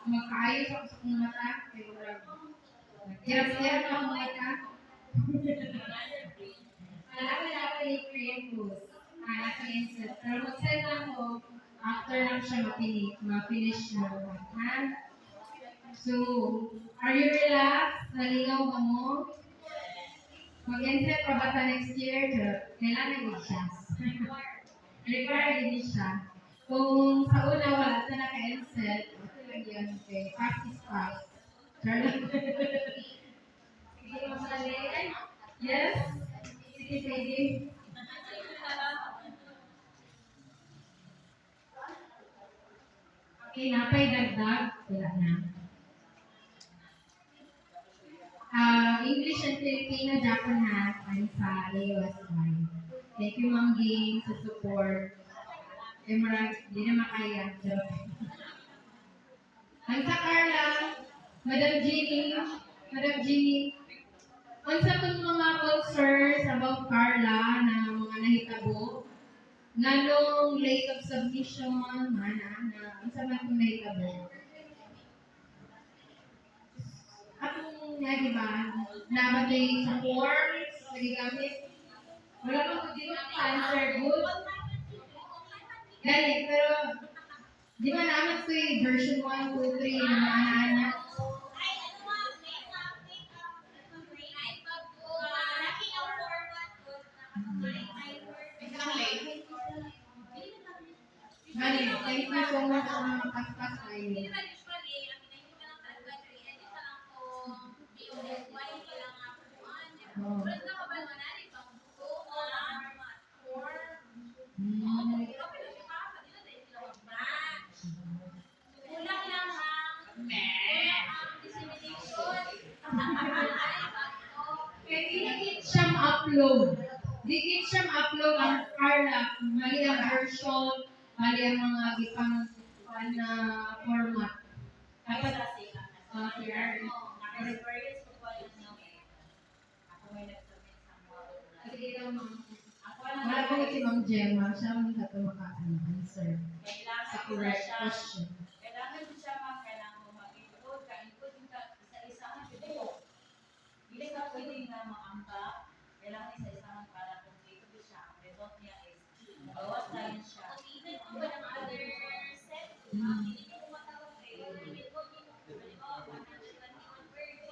Magkaayos ako sa kong mata. Hirap-hirap ako mata. Wala yung pre and post. Nasa answer. Pero mag-send lang ko after lang siya ma-finish na lahat. Ha? So, are you relaxed? Naligaw ba mo? Mag-insert pa ba ta next year? Kailangan din siya. Required din siya. Kung sa una wala ta naka-insert, ito lang yun. Okay, fast is fast. Charlotte. Sige, masali. Yes? Sige, sige. Okay, napay dagdag. Wala na. English and Filipino, Japan hat, I'm sa AOSY. Thank you, Ma'am Ging, sa support. Di na makaya. Ang sa Carla, Madam Jeannie, ang sa itong mga concerns about Carla na mga nahitabo, nganong late of submission, ang sa mga itong nahitabo. Atong nga, di ba, nabatay sa forms, nagigamit. Wala pa ko din ang answer good. Ganit, pero, di ba naman ito yung version 1, 2, 3, na anak. Ganit, thank you so much sa mga kaskas kayo. Dikit siyang upload. Dikit siyang upload ang Carla. Mali ang version, mali ang mga gipang na format. Dapat wala ko si Ma'am Gemma, siya ang dato maka-answer sa correct question. Kailangan siya kailangan mo mag-input, ka-input yung isa-isahan video. Hindi ka pwede na maangka, kailangan isa-isahan para complete siya. Ang result niya is, bawas tayo siya. Even kung walang other set, hindi ko matawag kayo, hindi ko halimbawa, 121 words,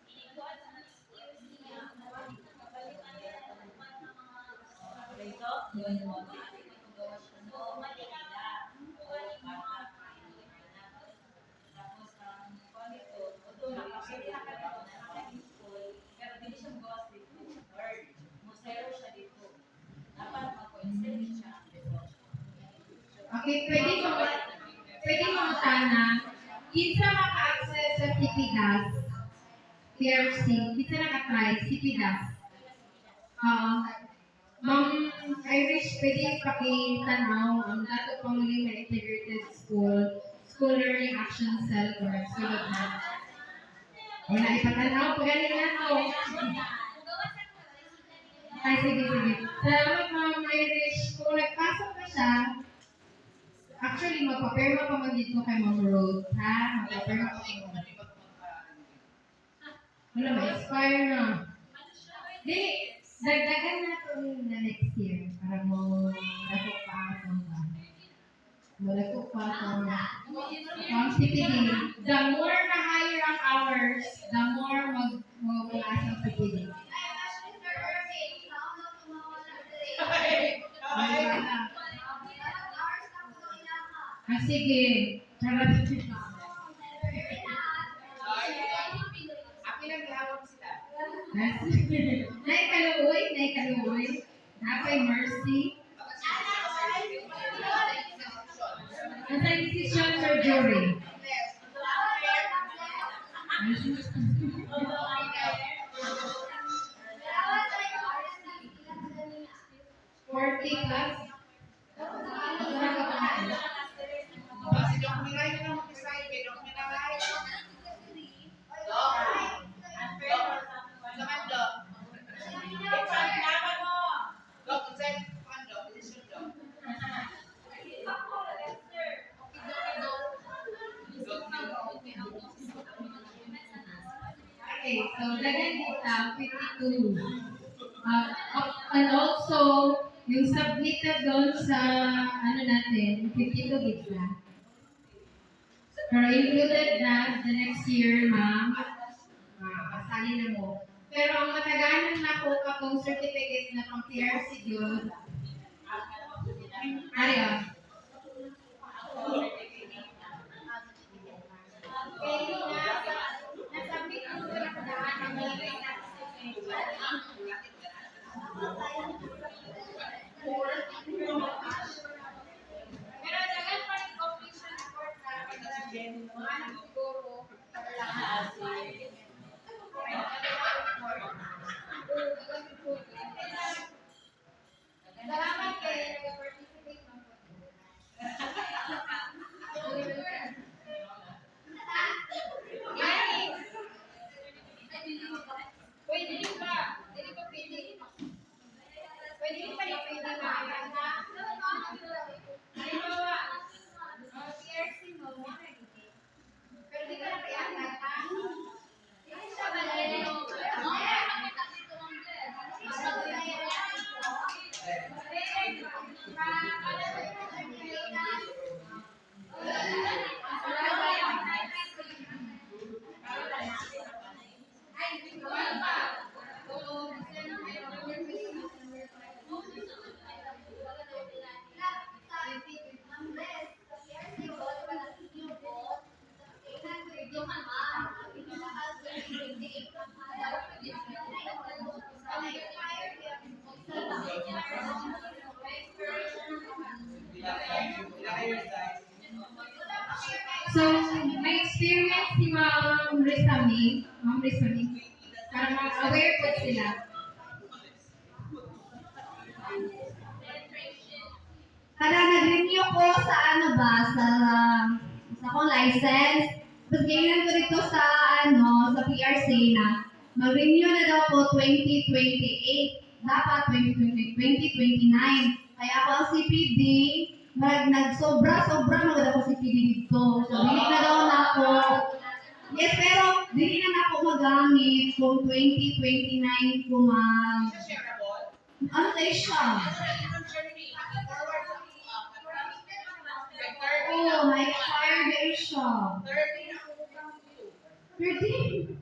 hindi ko at sa skills niya, kapalitan niya ng mga result, yun mo, maaari magawa siya. So, mali ka na. Tapos, quality, although nakapili na ka na, nakaka-useful, pero hindi siya gawa sa Okay, pwede mo sana, kinsa maka-access sa CPDAS, PRC, kinsa naka-try, CPDAS. Ma'am Irish, pwede pakitanaw ang Dato Pangulima Integrated School Learning Action Cell or sulod na. Wala ipatanaw, pagaling na to. Ay, sige. Salamat Ma'am Irish. Kung nagpasok na siya, actually, magpapirma pa man dito kay Ma'am Road, ha? Magpapirma pa man. Wala, ma-expire na. Dili, dagdagan na ito na next year para mo lakok pa ito ba? Malakok pa ito. Ang CPD, the more na higher ang hours, the more mag-ulas ang CPD. Ah, sige. Charot. Akin ang gihawak sila. Naikaluoy. Napay mercy. Ang sa decision surgery. Forty plus. Kasi Dok Miray na lang mag-decide kay Dok Miray. Dok. Saman Dok. Dok, consent pa Dok. Decision Dok. Okay, so dagan kita 52. And also, yung submitted doon sa ano natin, 52 kita. Pero included na the next year, ma'am, kasali na mo. Pero ang mataganan na po katong certificate na pang PRC yun, ariya. Nasabit ko sa nakadaan ang pero dagan pa rin completion report na mga siguro salamat kayo nag-participate mo po. Pwede rin ba? Pwede ba pwede? Pwede rin pa rin pwede ba? Halimbawa, PRC mo, pero di ka na kaya ha? Hindi siya So, may experience si Ma'am Rizami, para ma-aware po sila. Tara, nag-renew ko sa ano ba, sa akong license. Tapos ganyan ko dito sa sa PRC na mag-renew na daw po 2028. Dapat 2029. Kaya ako ang CPD, nagsobra-sobra na ako CPD dito. So, dili na daw na ako. Yes, pero dili na ako magamit kung 2029 ko mag... Shareable. Ano tayo siya? Oh, may expired din siya. 13?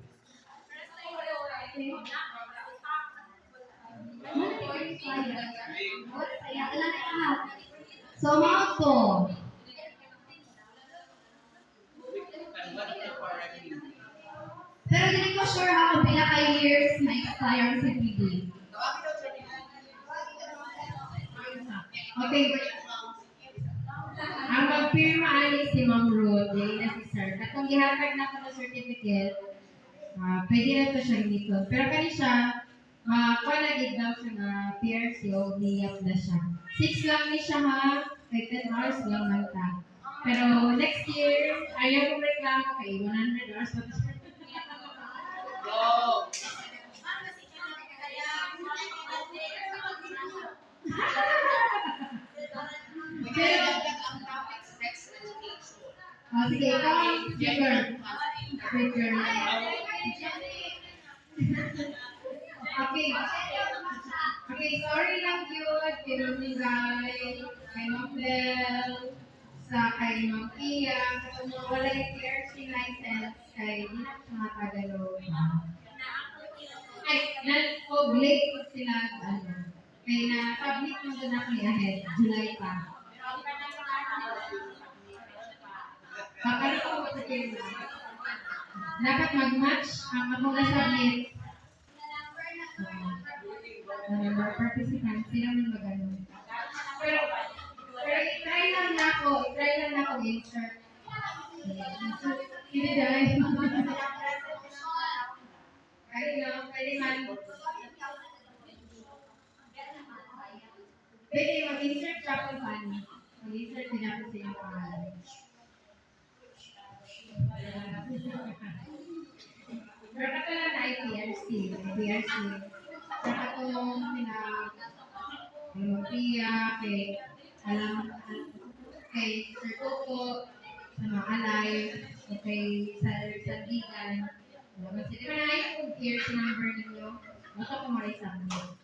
So, mga to. Pero hindi ko sure ha kung pila ka years na expire ang CPD. Okay. Nagpirma ani si Ma'am Ruth, dili na si Sir. Katong gihatag na ko ng certificate, pwede na to siya gamiton. Pero kani siya, kuha na gid daw siya na PRC o niyap na siya. 6 lang ni siya ha, kay 10 hours lang man ta. Pero next year, ayaw kong reklamo kay 100 hours pa to siya. Go! Pero, sige, ikaw ang speaker. Speaker. Okay. Okay, sorry lang yun. Pinamigay kay Ma'am Bell, sa kay Ma'am Kia, kung wala yung PRC license, kay di na siya Tagalog. Ay, late po sila, kay na-submit mo doon ako ahead, July pa. Kakaroon ko sa kayo. Dapat mag-match ang ako na-submit. Mga participants, sila may magano. Pero i-try lang na ako insert. Hindi dahil. Pwede man. Pwede mag-insert siya kung paano. Mag-insert din ako sa iyong pangalan. Pero katulad na IPRC. Pero katulong Pia, kay Sir Coco, sa mga alay, kay Sir Sandigan. Di ba na yung PRC number ninyo? Baka po marisang mo.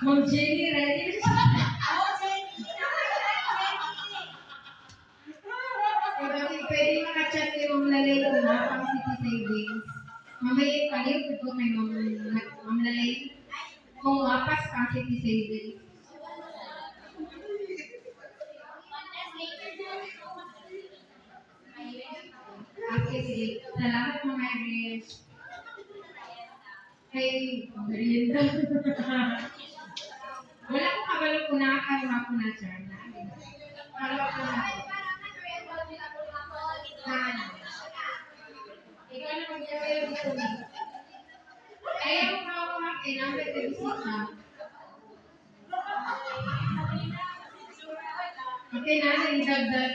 Ma'am Jenny, ready na siya. Pwede makachat kay Ma'am Lalay ko na pang City Savings. Mamaya paliw ko kay Ma'am Lalay. Kung wapas pang City Savings. Okay, sige. Salamat mga Iris. Kay Merienda. Wala ko kabalo ko na kayo ako na siya. Kabalo ko na. Ikaw na mag-jawayo dito. Ayaw ko na ako makinamit na bisita. Okay na, nagdagdag.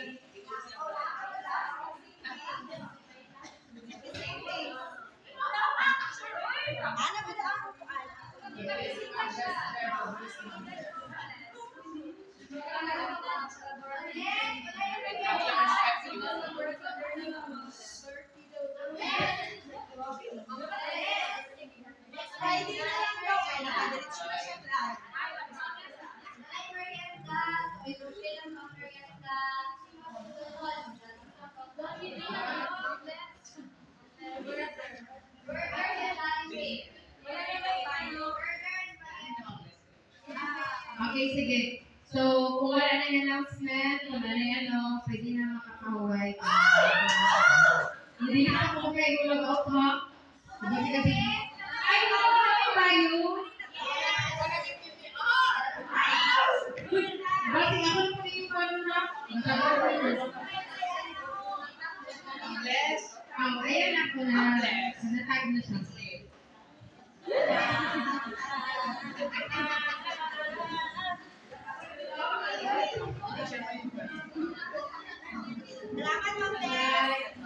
Okay, sige. So, kung wala na yung announcement, wala na yung pwede na makakahuway. Hindi na ako kayo mag-out, ha? Kasi, ay, wala na kayo. Bakit ako na pa yung paano na? Ayan ako na. Natag na siya.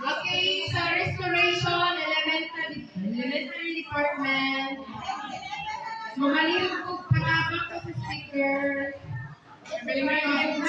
Okay, so restoration, elementary department. Mamaliw ko pagkabak ko sa sticker. Thank you, ma'am.